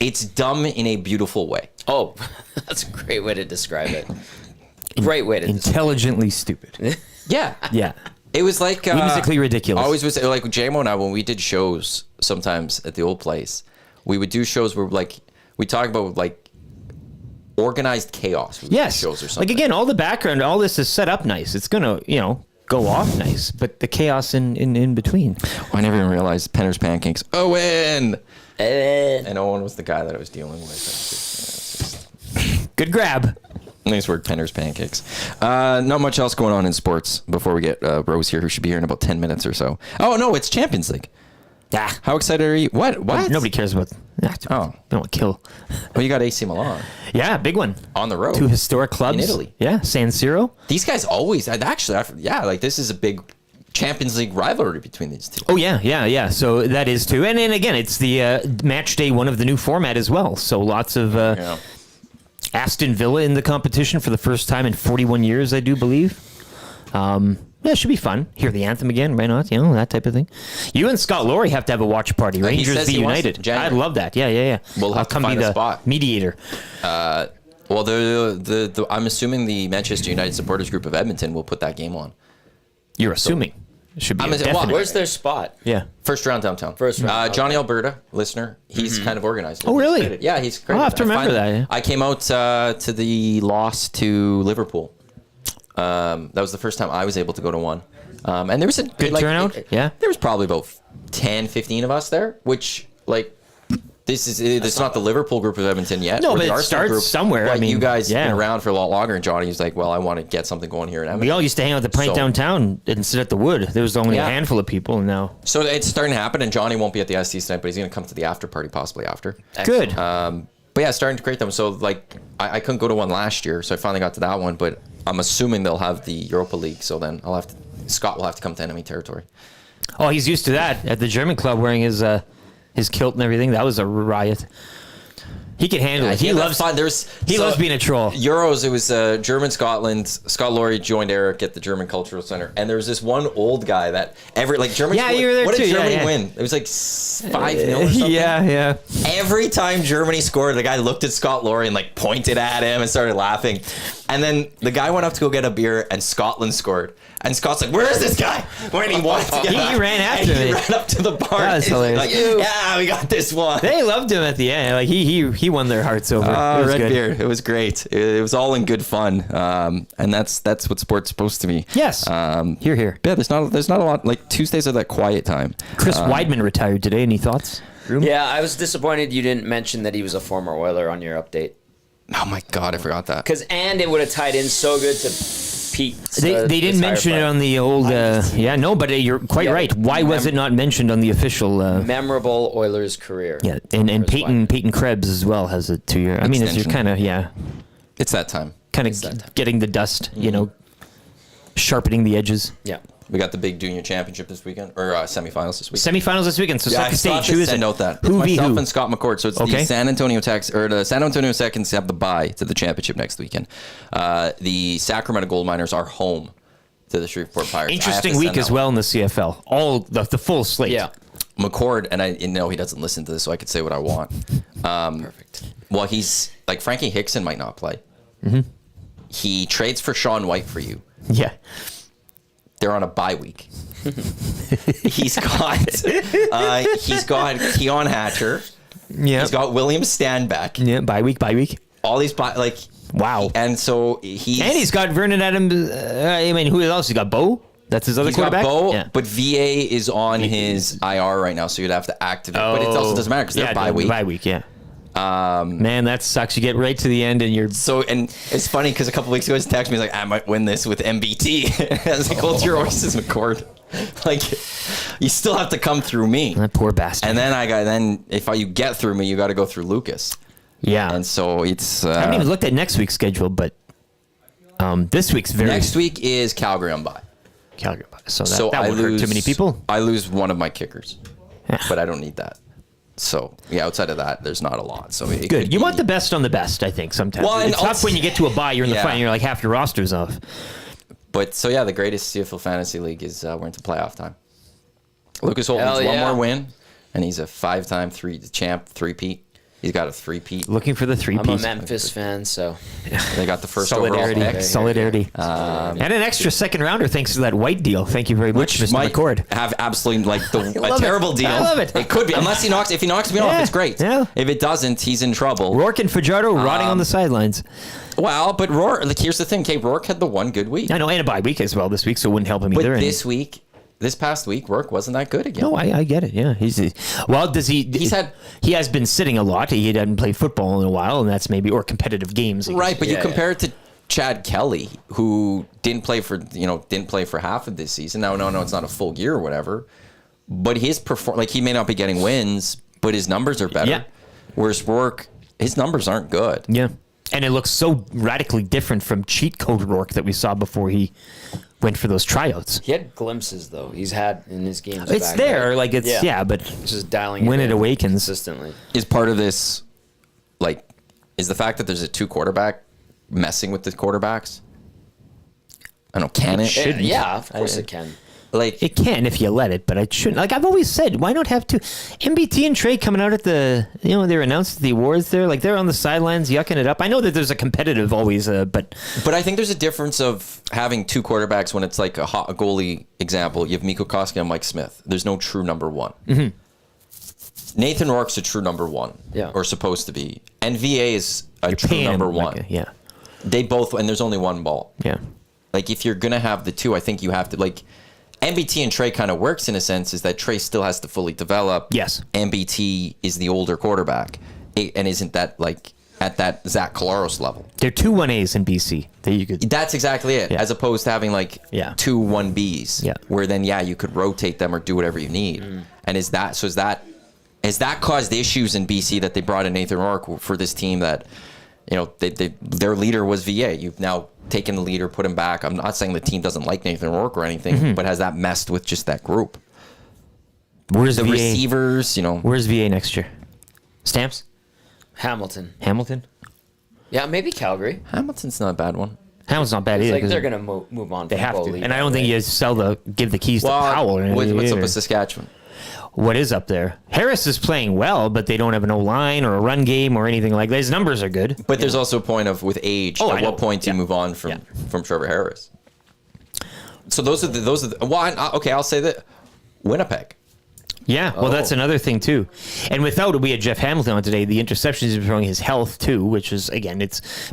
it's dumb in a beautiful way. Oh, that's a great way to describe it. Great way to intelligently stupid. Yeah. It was like whimsically ridiculous. Always was like JMO and I, when we did shows sometimes at the old place, we would do shows where we talk about organized chaos. Yes. Shows or something. Again, all the background, all this is set up nice. It's gonna go off nice, but the chaos in between. I never even realized Penner's Pancakes. Owen. And Owen was the guy that I was dealing with. Good grab. Nice word, Penner's Pancakes. Not much else going on in sports before we get Rose here, who should be here in about 10 minutes or so. Oh, no, it's Champions League. Yeah. How excited are you? What? Nobody cares about. Oh. They don't kill. Well, you got AC Milan. Yeah, big one. On the road. 2 historic clubs. In Italy. Yeah, San Siro. These guys always, this is a big Champions League rivalry between these two. Oh, yeah. So that is too. And then again, it's the match day one of the new format as well. So lots of Aston Villa in the competition for the first time in 41 years, I do believe. Yeah, it should be fun. Hear the anthem again, why not? You know, that type of thing. You and Scott Laurie have to have a watch party. Rangers v United. I'd love that. Yeah. We'll have to come find be a the spot. Mediator. Well, I'm assuming the Manchester United supporters group of Edmonton will put that game on. You're assuming. It should be definite. Where's their spot? Yeah. First round downtown. Johnny Alberta, listener, he's kind of organized it. Oh, really? Yeah, he's great. I'll have to remember that. Yeah. I came out to the loss to Liverpool. That was the first time I was able to go to one. And there was a good turnout. Yeah. There was probably about 10, 15 of us there, which it's not the Liverpool group of Edmonton yet. No, but it starts somewhere. But you guys have been around for a lot longer, and Johnny was like, well, I want to get something going here in Edmonton. We all used to hang out at the pint downtown and sit at the Wood. There was only a handful of people now. So it's starting to happen, and Johnny won't be at the ST tonight, but he's going to come to the after party possibly after. Good. But yeah, starting to create them. So I couldn't go to one last year, so I finally got to that one, but I'm assuming they'll have the Europa League, so then Scott will have to come to enemy territory. Oh, he's used to that at the German club wearing his kilt and everything. That was a riot. He can handle it. He loves fun. He loves being a troll. Euros, it was German Scotland. Scott Laurie joined Eric at the German Cultural Center, and there was this one old guy that Germany. Yeah, you were there what too. Did Germany win? It was like 5-0 or something. Yeah. Every time Germany scored, the guy looked at Scott Laurie and pointed at him and started laughing. And then the guy went up to go get a beer, and Scotland scored. And Scott's like, "Where is this guy?" When he wanted to get he ran after him. He ran up to the bar. That was hilarious. Yeah, we got this one. They loved him at the end. He won their hearts over. It was good. It was great. It was all in good fun. And that's what sport's supposed to be. Yes. Here. Yeah, there's not a lot. Tuesdays are that quiet time. Chris Weidman retired today. Any thoughts? Yeah, I was disappointed you didn't mention that he was a former Oiler on your update. Oh my God, I forgot that. And it would have tied in so good to Pete. They didn't mention it on the old. But you're quite right. Why was it not mentioned on the official? Memorable Oilers career. Yeah, and Peyton Krebs as well has a 2-year. I mean, it's kind of It's that time. Kind of getting the dust, sharpening the edges. Yeah. We got the big junior championship this weekend, or semifinals this weekend. Semifinals this weekend. So second stage. Who is it? Note that. Who myself and Scott McCord. So it's the San Antonio the San Antonio Seconds have the bye to the championship next weekend. The Sacramento Gold Miners are home to the Shreveport Pirates. Interesting week as well in the CFL. All the full slate. Yeah. McCord, and I know he doesn't listen to this, so I could say what I want. Perfect. Well, he's Frankie Hickson might not play. Mm-hmm. He trades for Sean White for you. Yeah. They're on a bye week. He's got Keon Hatcher. Yeah. He's got William Stanback. Yeah, bye week. All these wow. And so he's got Vernon Adams. Who else? He got Bo. That's his other quarterback. Got Bo, but VA is on his IR right now, so you'd have to activate. But it also doesn't matter because they're bye week. Bye week, yeah. Man, that sucks. You get right to the end and you're and it's funny because a couple weeks ago he texted me, he's like, I might win this with MBT. I was like, hold your horses, McCord. You still have to come through me. That poor bastard. And then if you get through me, you got to go through Lucas. Yeah. And so it's I haven't even looked at next week's schedule, but this week's next week is Calgary on bye. So that would hurt too many people. I lose one of my kickers, but I don't need that. So yeah, outside of that, there's not a lot. So good. You want the best on the best, I think. Sometimes it's tough when you get to a bye. You're in the fight, and you're like half your roster's off. But so yeah, the greatest CFL fantasy league is we're into playoff time. Lucas Holt needs one more win, and he's a 5-time champ, three-peat. He's got a 3-peat. Looking for the 3-peat. I'm a Memphis fan, so they got the first overall pick. Solidarity. And an extra second rounder thanks to that White deal. Thank you very much, Mr. McCord. Have absolutely a terrible deal. I love it. It could be unless if he knocks me off, it's great. Yeah. If it doesn't, he's in trouble. Rourke and Fajardo rotting on the sidelines. Well, but Rourke. Here's the thing. Rourke had the one good week. I know, and a bye week as well this week, so it wouldn't help him either. But this past week, Rourke wasn't that good again. No, I get it. Yeah, he has been sitting a lot. He hadn't played football in a while, and that's or competitive games. Right, but you compare it to Chad Kelly, who didn't play for half of this season. No, it's not a full year or whatever. But his he may not be getting wins, but his numbers are better. Yeah. Whereas Rourke, his numbers aren't good. Yeah, and it looks so radically different from cheat code Rourke that we saw before he went for those tryouts. He had glimpses though. He's had in his games. It's there, but just dialing when it awakens consistently is part of this. is the fact that there's a 2 quarterback messing with the quarterbacks. I don't know. Can it? Shouldn't. Yeah, of course it can. Like it can if you let it, but it shouldn't. Like I've always said, why not have 2? MBT and Trey coming out at the, they're announced the awards there. Like they're on the sidelines yucking it up. I know that there's a competitive always, but I think there's a difference of having 2 quarterbacks when it's like a goalie example. You have Mikko Koskinen and Mike Smith. There's no true number 1. Mm-hmm. Nathan Rourke's a true number 1, or supposed to be, and VA is a true number 1. Yeah, they both, and there's only one ball. Yeah, like if you're gonna have the 2, I think you have to like. MBT and Trey kind of works in a sense is that Trey still has to fully develop. Yes. MBT is the older quarterback and isn't that like at that Zach Collaros level. They're 2 1As in BC. That you could. That's exactly it. Yeah. As opposed to having like 2 1Bs. Yeah. Where then you could rotate them or do whatever you need. And has that caused issues in BC that they brought in Nathan Rourke for this team that their leader was VA. You've now taken the leader, put him back. I'm not saying the team doesn't like Nathan Rourke or anything, but has that messed with just that group? Where's the VA? Receivers? Where's VA next year? Stamps? Hamilton. Yeah, maybe Calgary. Hamilton's not a bad one. Hamilton's not bad either. Like they're gonna move on. They have to, and I don't think you give the keys to Powell. What's up with Saskatchewan? What is up there? Harris is playing well, but they don't have an O-line or a run game or anything like that. His numbers are good. But there's also a point of with age. At what point do you move on from Trevor Harris? So those are the okay, I'll say that Winnipeg. Yeah, well, that's another thing too. And without it, we had Jeff Hamilton on today. The interceptions is showing his health too, which is again,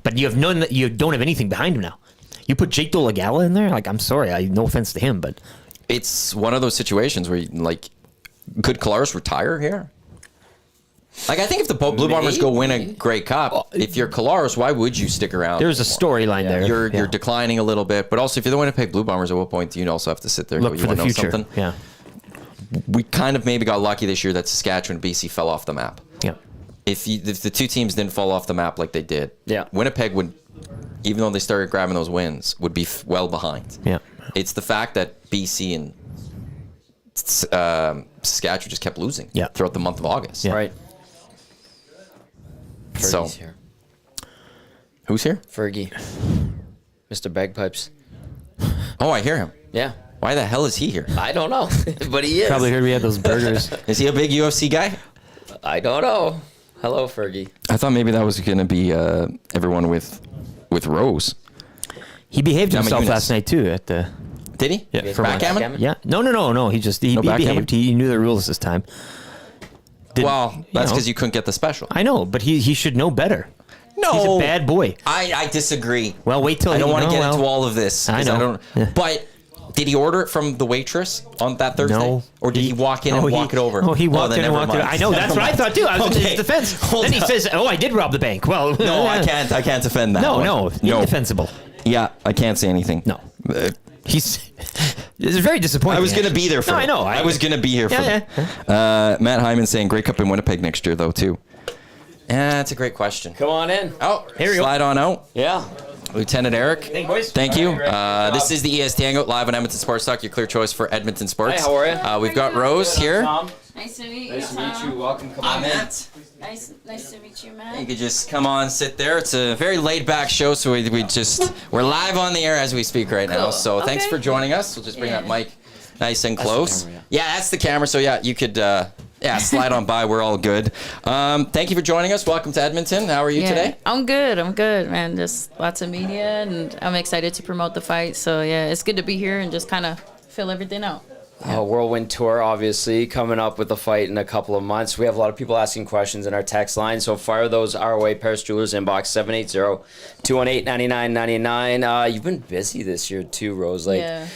but you don't have anything behind him now. You put Jake Dolagala in there. Like, I'm sorry, no offense to him, but it's one of those situations where could Collaros retire here? Like, I think if the Blue Bombers go win a Grey Cup, if you're Collaros, why would you stick around? There's a storyline there. You're declining a little bit, but also if you're the Winnipeg Blue Bombers, at what point do you also have to sit there and look for the future? Something? Yeah. We kind of maybe got lucky this year that Saskatchewan and BC fell off the map. Yeah. If the 2 teams didn't fall off the map like they did, Winnipeg would, even though they started grabbing those wins, would be well behind. Yeah. It's the fact that BC and Saskatchewan just kept losing throughout the month of August. Yeah. Right. Fergie's here. Who's here? Fergie. Mr. Bagpipes. Oh, I hear him. Yeah. Why the hell is he here? I don't know, but he is. Probably heard we had those burgers. Is he a big UFC guy? I don't know. Hello, Fergie. I thought maybe that was going to be everyone with Rose. He behaved himself last night too at the. Did he? Yeah. For backgammon? Yeah. No. He behaved. He knew the rules this time. That's because you couldn't get the special. I know, but he should know better. No. He's a bad boy. I disagree. Well, wait till I don't want to get into all of this. I know. But did he order it from the waitress on that Thursday? No. Or did he walk in and walk it over? Oh, he walked in and walked it over. I know. That's what I thought too. I was in his defense. Then he says, I did rob the bank. Well, no, I can't defend that. No. Indefensible. Yeah, I can't say anything. No. It's very disappointing. I was going to be there for I know. I was going to be here for Matt Hyman saying Grey Cup in Winnipeg next year, though, too. Yeah, that's a great question. Come on in. Oh, here we go. Slide on out. Yeah. Lieutenant Eric. Thank you, boys. Thank you. This is the EST Hangout live on Edmonton Sports Talk, your clear choice for Edmonton sports. Hey, how are you? We've got Rose here. Nice to meet you. Nice to meet you. Welcome. Come on, Matt. Nice to meet you, Matt. You could just come on, sit there. It's a very laid-back show, so we're live on the air as we speak right now. So thanks for joining us. We'll just bring that mic nice and close. Camera, that's the camera. So you could slide on by. We're all good. Thank you for joining us. Welcome to Edmonton. How are you today? I'm good, man. Just lots of media, and I'm excited to promote the fight. So it's good to be here and just kind of fill everything out. Whirlwind Tour, obviously, coming up with the fight in a couple of months. We have a lot of people asking questions in our text line, so fire those our way. Paris Jewelers inbox 780-218-9999. You've been busy this year too, Rose. A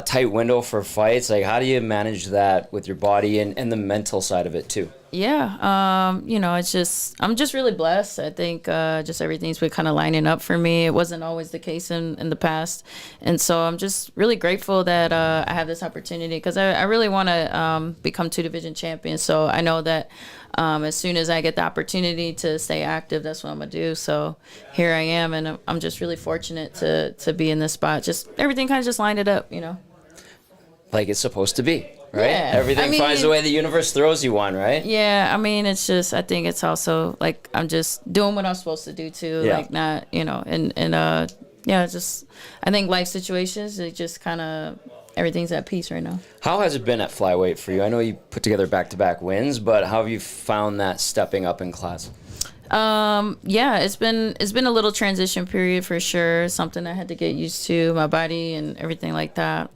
tight window for fights. Like, how do you manage that with your body and the mental side of it too? It's just, I'm just really blessed. I think just everything's been kind of lining up for me. It wasn't always the case in the past. And so I'm just really grateful that I have this opportunity because I really want to become 2 division champion. So I know that as soon as I get the opportunity to stay active, that's what I'm going to do. So here I am, and I'm just really fortunate to be in this spot. Just everything kind of just lined it up, Like it's supposed to be. right? Yeah. Everything finds a way. The universe throws you one, right? Yeah, I mean, it's just, I think it's also like I'm just doing what I'm supposed to do too, like not, yeah, just I think life situations, it just kind of everything's at peace right now. How has it been at flyweight for you? I know you put together back-to-back wins, but how have you found that stepping up in class? Yeah, it's been a little transition period for sure. Something I had to get used to, my body and everything like that.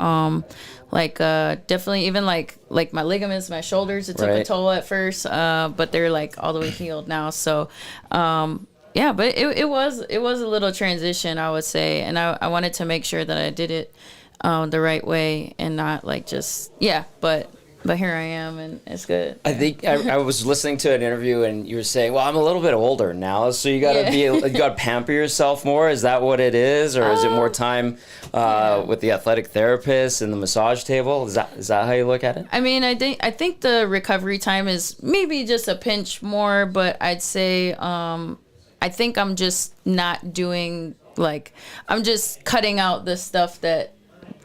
Definitely even like my ligaments, my shoulders, it took a toll at first, but they're like all the way healed now. So, yeah, but it was a little transition, I would say. And I wanted to make sure that I did it, the right way and not like just, but here I am, and it's good. I think I was listening to an interview, and you were saying, "Well, I'm a little bit older now, so you gotta you gotta pamper yourself more." Is that what it is, or is it more time with the athletic therapist and the massage table? Is that how you look at it? I mean, I think the recovery time is maybe just a pinch more, but I'd say I think I'm just not doing I'm just cutting out the stuff that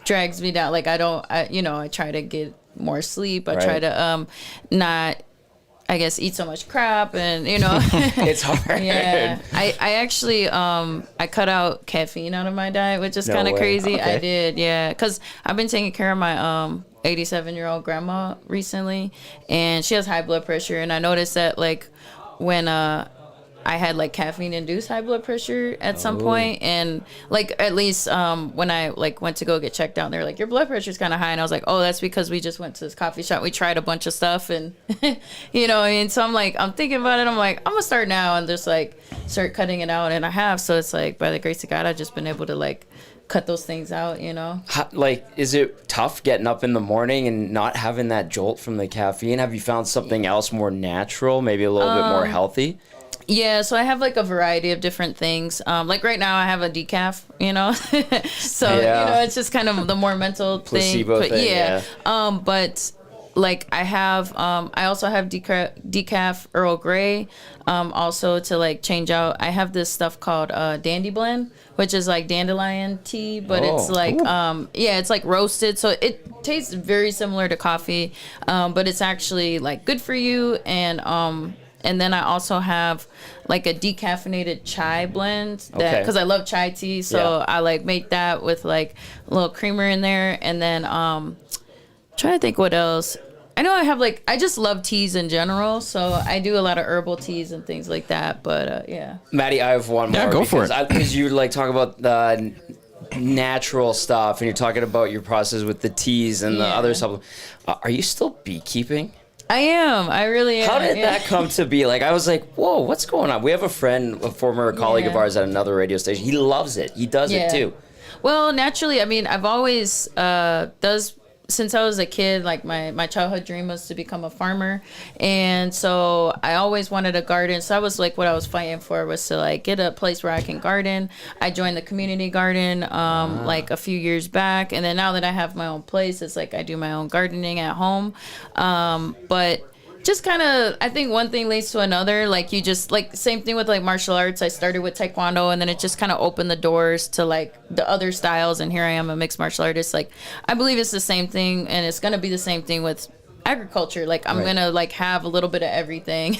drags me down. Like I try to get more sleep. I try to not, I guess, eat so much crap, and it's hard. Yeah, I actually I cut out caffeine out of my diet, which is kind of crazy. Okay. I did, yeah, because I've been taking care of my 87-year-old grandma recently, and she has high blood pressure, and I noticed that when I had caffeine induced high blood pressure at some point, and at least when I went to go get checked out, they're like, your blood pressure's kind of high, and I was like, oh, that's because we just went to this coffee shop, we tried a bunch of stuff, and and so I'm thinking about it, I'm like, I'm gonna start now and just start cutting it out, and I have. So it's by the grace of God, I've just been able to cut those things out. How, is it tough getting up in the morning and not having that jolt from the caffeine? Have you found something else more natural, maybe a little bit more healthy? Yeah, so I have a variety of different things. Right now I have a decaf, so it's just kind of the more mental placebo thing. Yeah. But I have I also have decaf Earl Grey, also to change out. I have this stuff called Dandy Blend, which is dandelion tea, but it's it's roasted, so it tastes very similar to coffee, but it's actually good for you. And then I also have a decaffeinated chai blend because I love chai tea, so I make that with a little creamer in there. And then trying to think what else. I know I have I just love teas in general, so I do a lot of herbal teas and things like that. But yeah, Maddie, I have one more. Yeah, go for it. Because you talk about the natural stuff, and you're talking about your process with the teas and the other supplements. Are you still beekeeping? I am. I really am. How did that come to be? I was like, whoa, what's going on? We have a friend, a former colleague of ours at another radio station. He loves it. He does it too. Well, naturally, I mean, I've always since I was a kid, my childhood dream was to become a farmer. And so I always wanted a garden. So that was what I was fighting for, was to get a place where I can garden. I joined the community garden a few years back. And then now that I have my own place, it's I do my own gardening at home. But just kind of, I think one thing leads to another. You just same thing with martial arts. I started with Taekwondo, and then it just kind of opened the doors to the other styles. And here I am, a mixed martial artist. I believe it's the same thing, and it's gonna be the same thing with agriculture. I'm gonna have a little bit of everything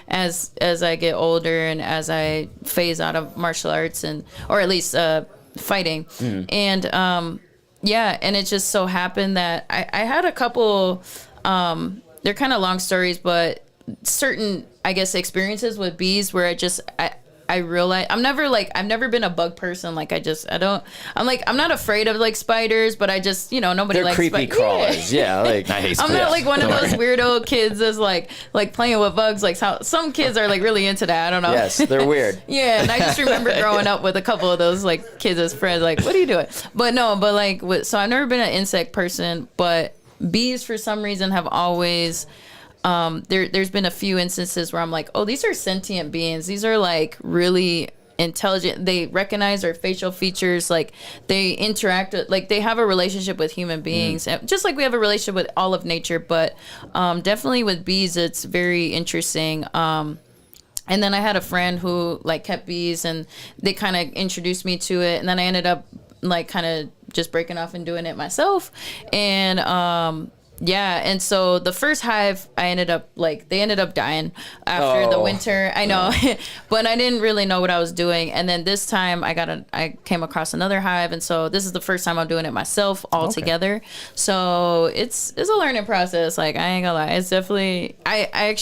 as I get older and as I phase out of martial arts, or at least fighting. And and it just so happened that I had a couple. They're kind of long stories, but certain, I guess, experiences with bees where I realized I've never been a bug person. I'm not afraid of spiders, but I just, nobody They're likes creepy crawlers. Yeah. I hate spiders. I'm not one of those weirdo kids that's playing with bugs. How some kids are really into that. I don't know. Yes, they're weird. Yeah. And I just remember growing up with a couple of those kids as friends. What are you doing? But no, so I've never been an insect person, but bees for some reason have always there's been a few instances where I'm oh, these are sentient beings, these are really intelligent, they recognize our facial features, they interact with, they have a relationship with human beings, just like we have a relationship with all of nature. But definitely with bees, it's very interesting. And then I had a friend who kept bees, and they kind of introduced me to it, and then I ended up kind of just breaking off and doing it myself. And Yeah, and so the first hive, they ended up dying after the winter. I know, but I didn't really know what I was doing. And then this time, I came across another hive, and so this is the first time I'm doing it myself all together. So it's a learning process. Like, I ain't gonna lie, it's definitely. I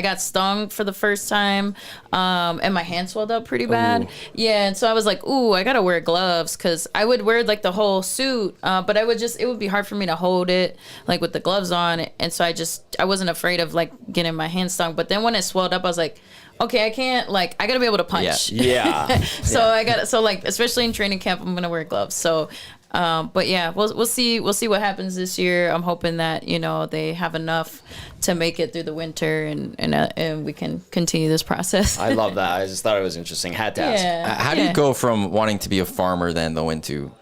got stung for the first time, and my hand swelled up pretty bad. Ooh. Yeah, and so I was like, ooh, I gotta wear gloves, because I would wear like the whole suit, but it would be hard for me to hold it like with the gloves on, and so I wasn't afraid of like getting my hand stung. But then when it swelled up, I was like, okay, I can't, like, I gotta be able to punch. Yeah. So like, especially in training camp, I'm gonna wear gloves. So but yeah, we'll see what happens this year. I'm hoping that, you know, they have enough to make it through the winter, and we can continue this process. I love that. I just thought it was interesting. Had to ask. How do you go from wanting to be a farmer then though into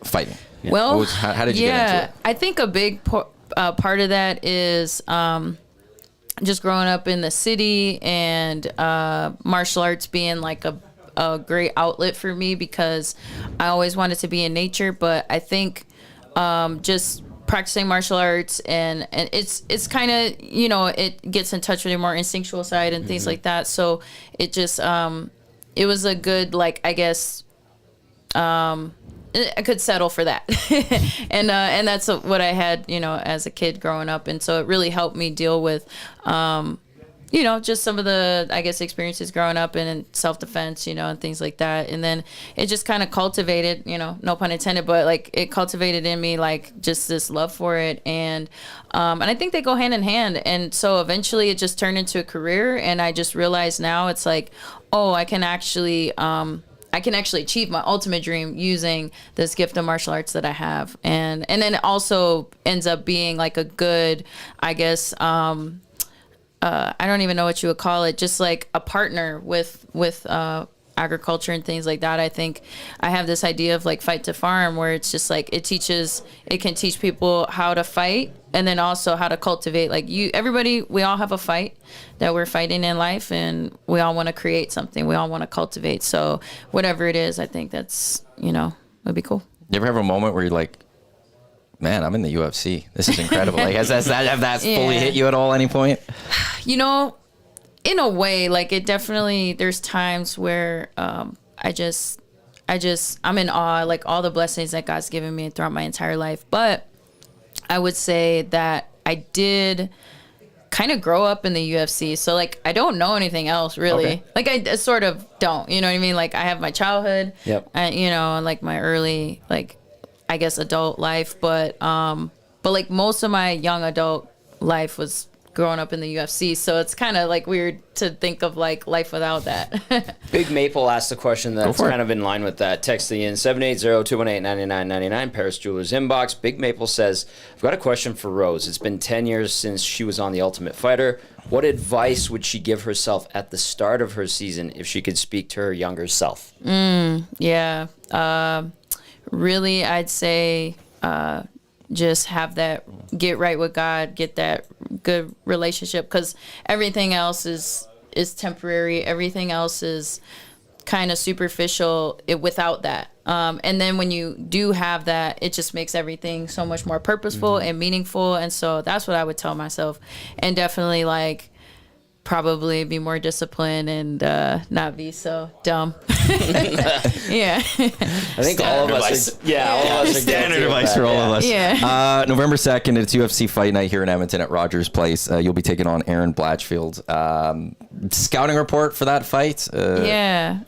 fighting? Yeah. Well, how did you get into it? I think a big part of that is just growing up in the city, and martial arts being like a great outlet for me, because I always wanted to be in nature. But I think just practicing martial arts and it's kind of, you know, it gets in touch with your more instinctual side and things like that. So it just it was a good, like, I guess I could settle for that. and that's what I had, you know, as a kid growing up. And so it really helped me deal with, you know, just some of the, I guess, experiences growing up in self-defense, you know, and things like that. And then it just kind of cultivated, you know, no pun intended, but like it cultivated in me, like, just this love for it. And I think they go hand in hand. And so eventually it just turned into a career. And I just realized now it's like, oh, I can actually achieve my ultimate dream using this gift of martial arts that I have. And then it also ends up being like a good, I guess, I don't even know what you would call it, just like a partner with agriculture and things like that. I think I have this idea of like fight to farm, where it's just like it can teach people how to fight, and then also how to cultivate. Like we all have a fight that we're fighting in life, and we all want to create something. We all want to cultivate. So whatever it is, I think that's, you know, would be cool. You ever have a moment where you're like, man, I'm in the UFC. This is incredible. Like, have that fully hit you at all, any point? You know, in a way, like, it definitely, there's times where I'm in awe, like, all the blessings that God's given me throughout my entire life. But I would say that I did kind of grow up in the UFC. So, like, I don't know anything else, really. Okay. Like, I sort of don't, you know what I mean? Like, I have my childhood, you know, and, like, my early, like, I guess, adult life, but like most of my young adult life was growing up in the UFC, so it's kind of like weird to think of like life without that. Big Maple asked a question that's kind of in line with that. Texting in 780-218-9999, Paris Jewelers inbox. Big Maple says, I've got a question for Rose. It's been 10 years since she was on The Ultimate Fighter. What advice would she give herself at the start of her season if she could speak to her younger self? Really, I'd say just have that, get right with God, get that good relationship, because everything else is temporary. Everything else is kind of superficial without that. And then when you do have that, it just makes everything so much more purposeful and meaningful. And so that's what I would tell myself. And definitely, like, probably be more disciplined and not be so dumb. Yeah. I think all of us are standard advice for all of us. Yeah. November 2nd, it's UFC Fight Night here in Edmonton at Rogers Place. You'll be taking on Aaron Blatchfield. Scouting report for that fight? I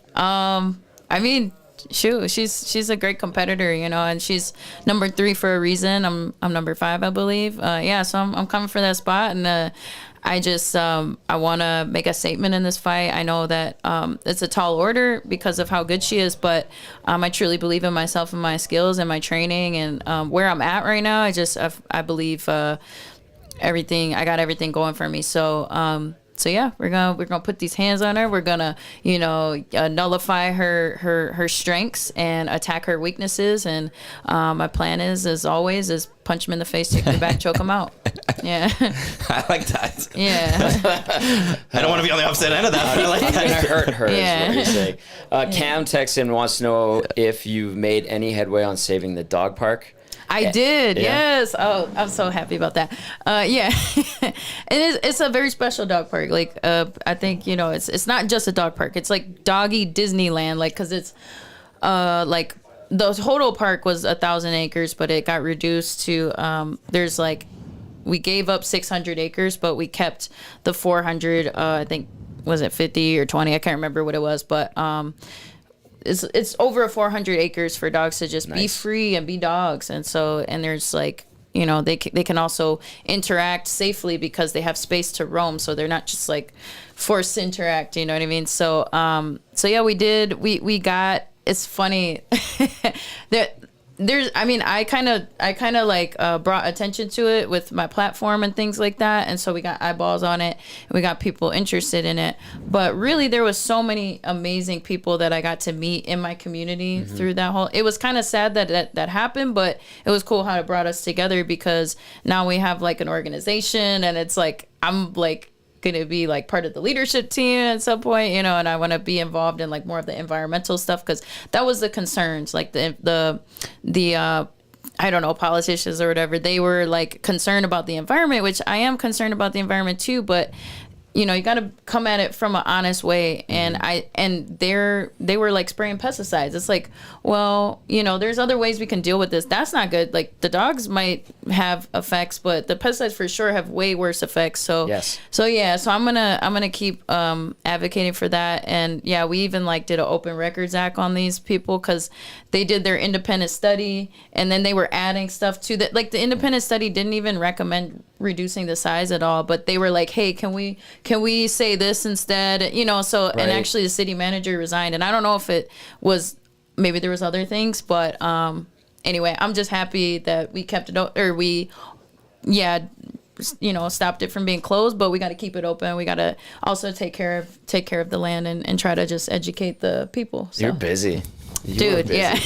mean, shoot, she's a great competitor, you know, and she's number 3 for a reason. I'm number 5, I believe. So I'm coming for that spot, and I just I want to make a statement in this fight. I know that it's a tall order because of how good she is, but I truly believe in myself and my skills and my training, and where I'm at right now. I believe everything. I got everything going for me. So yeah, we're gonna put these hands on her. We're gonna, you know, nullify her strengths and attack her weaknesses. And my plan is, as always, is punch him in the face, take him back, choke him out. Yeah. I like that. Yeah. I don't want to be on the opposite end of that, but I like I'm that. gonna hurt her. Yeah. Is what you say. Cam texts in, wants to know if you've made any headway on saving the dog park. I did, yes. Oh, I'm so happy about that. Yeah, it's a very special dog park. Like, I think it's not just a dog park. It's like doggy Disneyland. Like, cause it's like the total park was 1,000 acres, but it got reduced to there's like we gave up 600 acres, but we kept the 400. I think was it 50 or 20? I can't remember what it was, but it's over 400 acres for dogs to just be free and be dogs. And there's like, they can also interact safely because they have space to roam. So they're not just like forced to interact. You know what I mean? So, yeah, we got, it's funny that I kind of like brought attention to it with my platform and things like that, and so we got eyeballs on it, and we got people interested in it. But really, there was so many amazing people that I got to meet in my community through that whole. It was kind of sad that happened, but it was cool how it brought us together because now we have like an organization, and it's like I'm like going to be like part of the leadership team at some point, and I want to be involved in like more of the environmental stuff because that was the concerns, like the I don't know, politicians or whatever, they were like concerned about the environment, which I am concerned about the environment too, but you got to come at it from an honest way. And they were like spraying pesticides. It's like, well, there's other ways we can deal with this. That's not good. Like the dogs might have effects, but the pesticides for sure have way worse effects. So, yes. So I'm going to keep advocating for that. And yeah, we even like did an open records act on these people because they did their independent study and then they were adding stuff to that. Like the independent study didn't even recommend reducing the size at all, but they were like, hey, can we say this instead, so right. And actually the city manager resigned, and I don't know if it was, maybe there was other things, but anyway, I'm just happy that we kept it stopped it from being closed, but we got to keep it open. We got to also take care of the land and try to just educate the people. So. You're busy. Dude, yeah.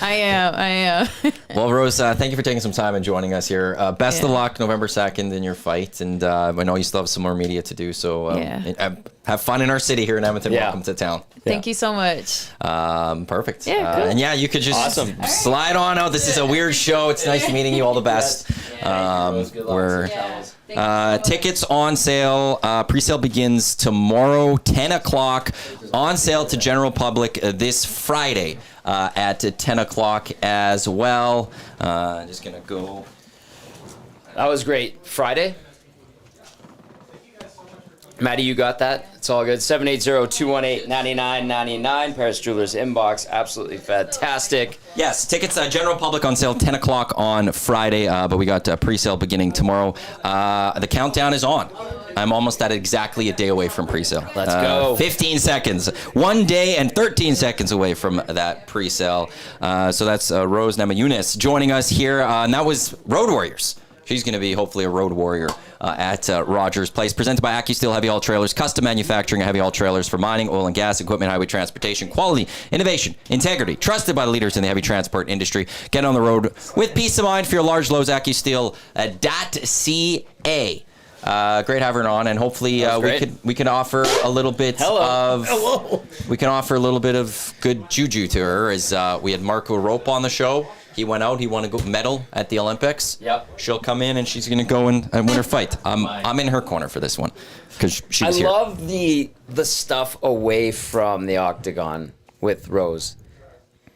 I am. Well, Rose, thank you for taking some time and joining us here. Best of luck November 2nd in your fight. And I know you still have some more media to do. So have fun in our city here in Edmonton. Yeah. Welcome to town. Thank you so much. Perfect. Yeah, cool. And yeah, you could just slide on out. This is a weird show. It's nice meeting you. All the best. Tickets on sale. Pre-sale begins tomorrow, 10 o'clock. On sale to general public this Friday at 10 o'clock as well. Just going to go. That was great. Friday? Maddie, you got that? It's all good. 780-218-9999. Paris Jewelers inbox. Absolutely fantastic. Yes, tickets general public on sale 10 o'clock on Friday, but we got pre-sale beginning tomorrow. The countdown is on. I'm almost at exactly a day away from pre-sale. Let's go. 15 seconds. 1 day and 13 seconds away from that pre-sale. So that's Rose Namajunas joining us here. And that was Road Warriors. She's going to be hopefully a road warrior at Rogers Place. Presented by AccuSteel Heavy Haul Trailers, custom manufacturing of heavy haul trailers for mining, oil and gas, equipment, highway transportation, quality, innovation, integrity, trusted by the leaders in the heavy transport industry. Get on the road with peace of mind for your large loads. AccuSteel.ca. Great having her on, and hopefully we can offer a little bit we can offer a little bit of good juju to her. As we had Marco Rope on the show. He went out. He won a medal at the Olympics. Yep. She'll come in and she's going to go and win her fight. I'm in her corner for this one because she was here. I love the stuff away from the octagon with Rose.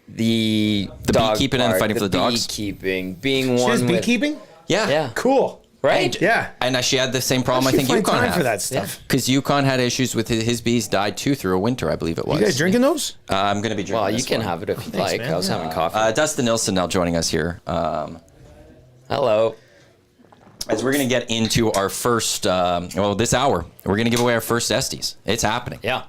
The beekeeping and fighting for the dogs. Beekeeping, being one. She has beekeeping? Yeah. Cool. Right? Yeah. And she had the same problem I think Yukon had. For that stuff. Because Yukon had issues with his bees died too through a winter, I believe it was. You guys drinking those? I'm going to be drinking Well, you can have it if you like. Man. I was having coffee. Dustin Nilsson now joining us here. Hello. As we're going to get into our first, this hour, we're going to give away our first ESTYs. It's happening. Yeah.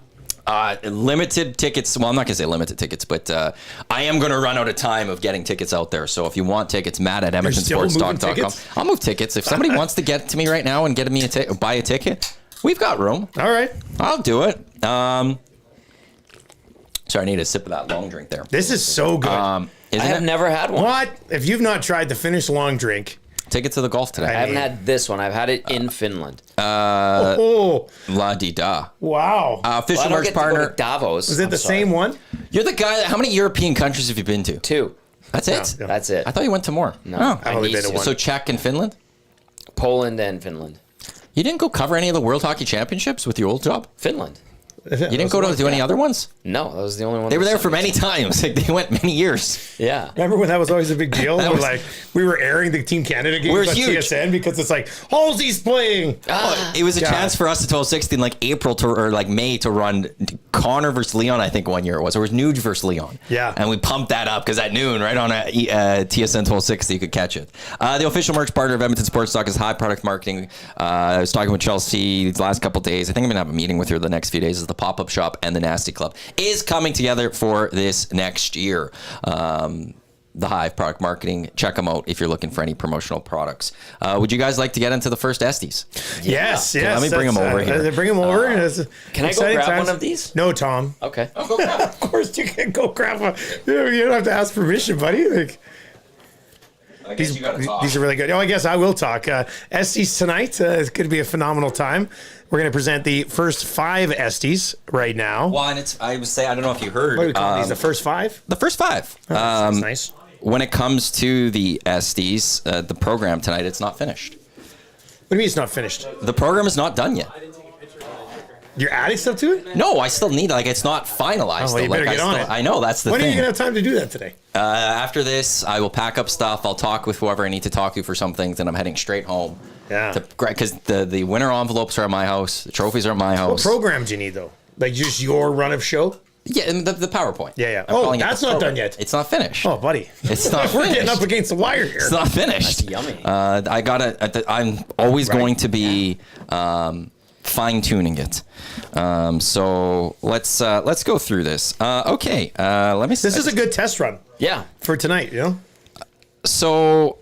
Limited tickets. Well, I'm not going to say limited tickets, but I am going to run out of time of getting tickets out there. So if you want tickets, Matt at EdmontonSportsTalk.com. I'll move tickets. If somebody wants to get to me right now and get me buy a ticket, we've got room. All right. I'll do it. Sorry, I need a sip of that long drink there. This is so good. I have never had one. What? If you've not tried the Finnish long drink. Take it to the golf today. I haven't had this one. I've had it in Finland. La di da. Wow. Official merch partner. Davos. Is it the same one? You're the guy. How many European countries have you been to? 2. That's it? Yeah. That's it. I thought you went to more. No, I've only been to one. So Czech and Finland? Poland and Finland. You didn't go cover any of the World Hockey Championships with your old job? Finland. You didn't go to do any other ones? No, that was the only one. They were that there sent for me many to. times. Like, they went many years. Yeah. Remember when that was always a big deal? That was- Like we were airing the Team Canada games We're on huge. TSN because it's like Halsey's playing. It was a God. chance for us in 1260 in like April or like May to run Connor versus Leon, I think 1 year it was. Or it was Nuge versus Leon. Yeah. And we pumped that up because at noon, right on TSN 1260, you could catch it. The official merch partner of Edmonton Sports Talk is High Product Marketing. I was talking with Chelsea these last couple of days. I think I'm going to have a meeting with her the next few days. Is the pop-up shop and the Nasty Club is coming together for this next year. The Hive Product Marketing. Check them out if you're looking for any promotional products. Would you guys like to get into the first Esties? Yes, Okay, let me bring 'em over here. Bring them over. Can I go grab one of these? No, Tom. Okay. Of course you can go grab one. You don't have to ask permission, buddy. Like, these are really good. Oh, I guess I will talk. Esties tonight is going to be a phenomenal time. We're going to present the first 5 Esties right now. Well, and I would say, I don't know if you heard. What do we call these? The first 5? The first 5. That's nice. When it comes to the Esties, the program tonight, it's not finished. What do you mean it's not finished? The program is not done yet. You're adding stuff to it? No, I still need, like, it's not finalized. Oh, well, you Like, better get on it. I know, that's the When are you thing. going to have time to do that today? After this, I will pack up stuff. I'll talk with whoever I need to talk to for some things, and I'm heading straight home. Yeah. Because the winter envelopes are at my house. The trophies are at my What house. program do you need, though? Like just your run of show? Yeah, and the PowerPoint. Yeah. I'm Oh, calling it that's the not program. done yet. It's not finished. Oh, buddy. It's not We're getting finished. up against the wire here. It's not finished. That's yummy. I gotta. I'm always going to be fine tuning it. So let's go through this. Okay. Let me. This is a good test run Yeah. for tonight, you know? So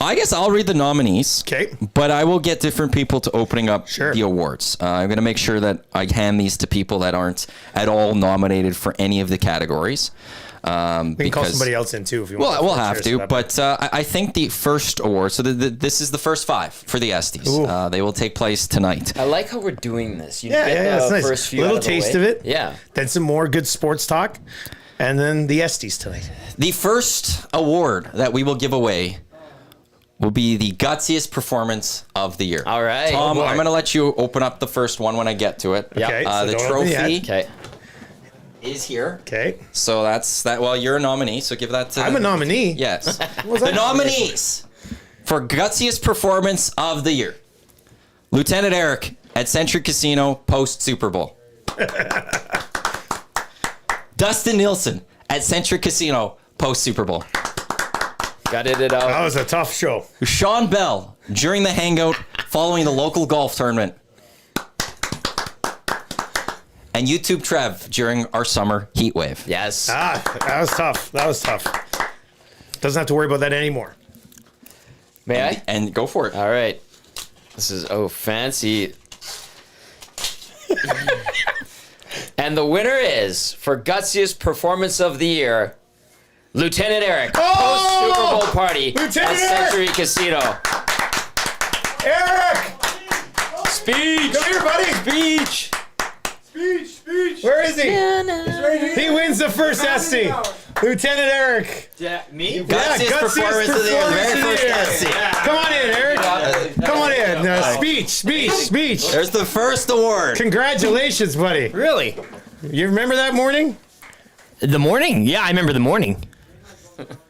I guess I'll read the nominees. Okay. But I will get different people to opening up Sure. the awards. I'm going to make sure that I hand these to people that aren't at all nominated for any of the categories. We can call somebody else in, too, if you want. Well, we'll have to, but I think the first award, so this is the first 5 for the Esties. They will take place tonight. I like how we're doing this. You Yeah, get yeah, the it's nice. first few Little out of the taste way. of it. Yeah. Then some more good sports talk. And then the Esties tonight. The first award that we will give away will be the gutsiest performance of the year. All right. Tom, Oh, boy. I'm going to let you open up the first one when I get to it. Okay, so The don't open it trophy yet. Okay. is here. Okay. So that's that. Well, you're a nominee, so give that to. I'm a nominee. Yes. was The that? nominees for gutsiest performance of the year: Lieutenant Eric at Century Casino post Super Bowl. Dustin Nielsen at Century Casino post Super Bowl. Got it That out. was a tough show. Sean Bell during the hangout following the local golf tournament. And YouTube Trev during our summer heat wave. Yes. That was tough. That was tough. Doesn't have to worry about that anymore. May I? And go for it. All right. This is fancy. And the winner is for gutsiest performance of the year, Lieutenant Eric. Post Super Bowl party Lieutenant at Century Casino. Eric! Speech. Come here, buddy. Speech. Speech. Where is he? He wins the first Esty. Lieutenant Eric. Yeah, me. Gutsiest performance of the year. The very first Esty. Come on in, Eric. Come on in. Speech. There's the first award. Congratulations, buddy. Really? You remember that morning? The morning? Yeah, I remember the morning.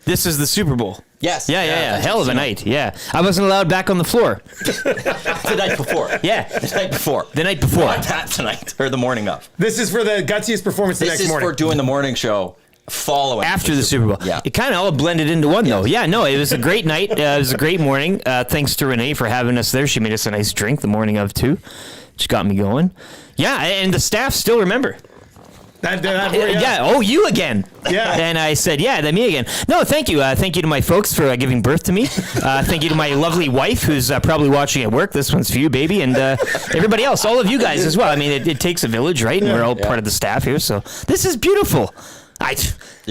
This is the Super Bowl. Yes. Yeah. Hell of a night. Yeah. I wasn't allowed back on the floor. The night before. Yeah. The night before. The night before. Not that tonight. Or the morning of. This is for the gutsiest performance the This next is morning. for doing the morning show following. After the Super Bowl. Yeah. It kind of all blended into one, though. Yeah, no, it was a great night. It was a great morning. Thanks to Renee for having us there. She made us a nice drink the morning of, too. She got me going. Yeah, and the staff still remember. Yeah. Oh, you again. Yeah. And I said, yeah, then me again. No, thank you. Thank you to my folks for giving birth to me. Thank you to my lovely wife, who's probably watching at work. This one's for you, baby. And everybody else, all of you guys as well. I mean, it takes a village, right? And we're all part of the staff here. So this is beautiful.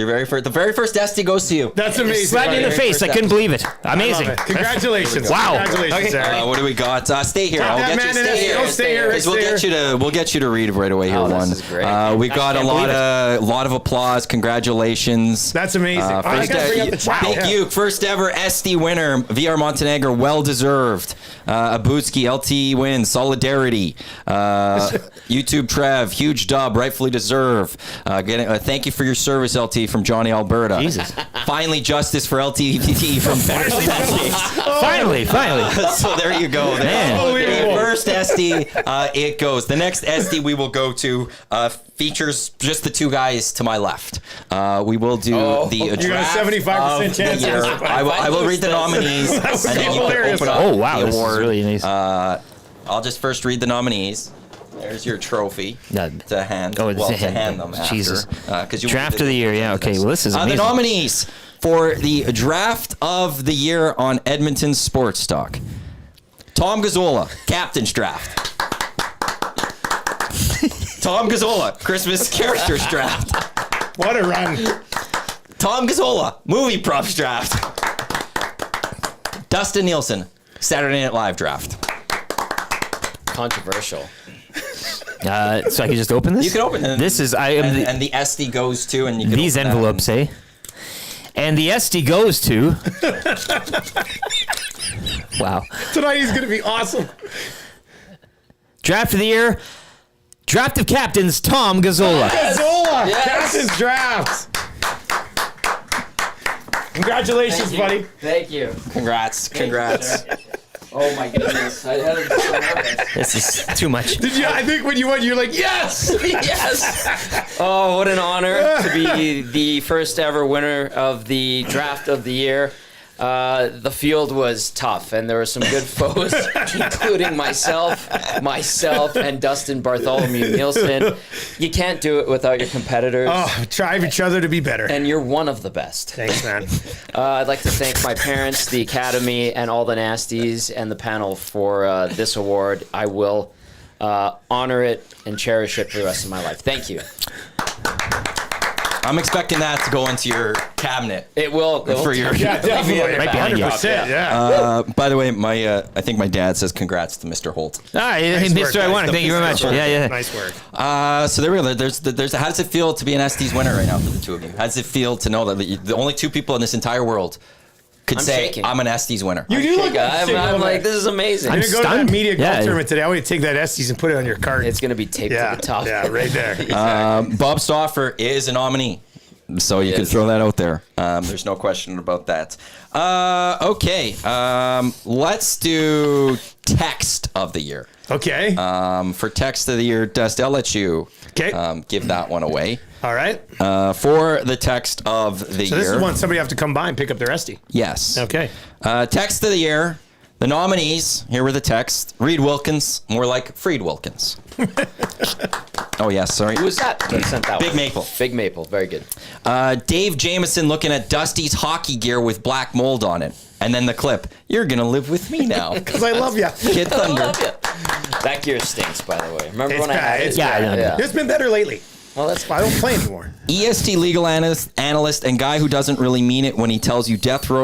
The very first ESTY goes to you. That's amazing. Slap me in the face. I couldn't believe it. Amazing. Congratulations. Wow. Congratulations, Eric. What do we got? Stay here. Stop I'll that get you. man in Stay it. here. Don't stay here, Rick, stay here. We'll get you to read right away here. This is great. We got a lot of applause. Congratulations. That's amazing. Thank you. First ever ESTY winner, VR Montenegro. Well deserved. Abutski, LTE win. Solidarity. YouTube Trev, huge dub, rightfully deserve. Thank you for your service, LT, from Johnny, Alberta. Jesus. Finally, justice for LTT from Better Finally. So there you go. The first ESTY, it goes. The next ESTY we will go to features just the two guys to my left. We will do the draft. You got a 75% chance. I will read the nominees, and then you can open up the award. This is really nice. I'll just first read the nominees. There's your trophy to hand. To hand them after. Jesus. Draft of the year. Yeah. Okay. Well, this is amazing. The nominees for the draft of the year on Edmonton Sports Talk. Tom Gazzola, Captain's Draft. Tom Gazzola, Christmas Characters Draft. What a run. Tom Gazzola, Movie Props Draft. Dustin Nielsen, Saturday Night Live Draft. Controversial. So I can just open this? You can open it. This is... And the ESTY goes to... and you can these envelopes, eh? And the ESTY goes to... Wow. Tonight he's going to be awesome. Draft of the year... Draft of Captains, Tom Gazzola. Captain's Draft. Congratulations, buddy. Thank you. Congrats. Oh my goodness. I had it so nervous. This is too much. Did you? I think when you won, you're like, yes! Yes! Oh, what an honor to be the first ever winner of the draft of the year. The field was tough, and there were some good foes, including myself, and Dustin Bartholomew Nielsen. You can't do it without your competitors. Oh, drive each other to be better. And you're one of the best. Thanks, man. I'd like to thank my parents, the Academy, and all the Nasties and the panel for this award. I will honor it and cherish it for the rest of my life. Thank you. I'm expecting that to go into your cabinet. It will. For your definitely. Right behind you. 100%, yeah. By the way, I think my dad says congrats to Mr. Holt. Nice Mr. I want to thank you very much. Yeah. Nice work. So there we go. There's. How does it feel to be an ESTY's winner right now for the two of you? How does it feel to know that the only two people in this entire world could say shaking. I'm an ESTY's winner? You do look I'm like, this is amazing. I'm going to go to that media golf Yeah. tournament today. I want to take that ESTYs and put it on your card. It's going to be taped to the top. Yeah, right there. Bob Stauffer is a nominee. So you can throw that out there. There's no question about that. Okay. Let's do text of the year. Okay. For text of the year, Dust, I'll let you give that one away. All right. For the text of the year. So this is one somebody have to come by and pick up their ESTY. Yes. Okay. Text of the year. The nominees, here were the text. Reed Wilkins, more like Freed Wilkins. Oh, yes, sorry. Who was that sent that Big one? Maple. Big Maple, very good. Dave Jameson looking at Dusty's hockey gear with black mold on it. And then the clip, you're going to live with me now. Because I love you. Kid Thunder. That gear stinks, by the way. Remember It's when I had bad. it? It's bad. It's been better lately. Well, that's why I don't play anymore. EST legal analyst and guy who doesn't really mean it when he tells you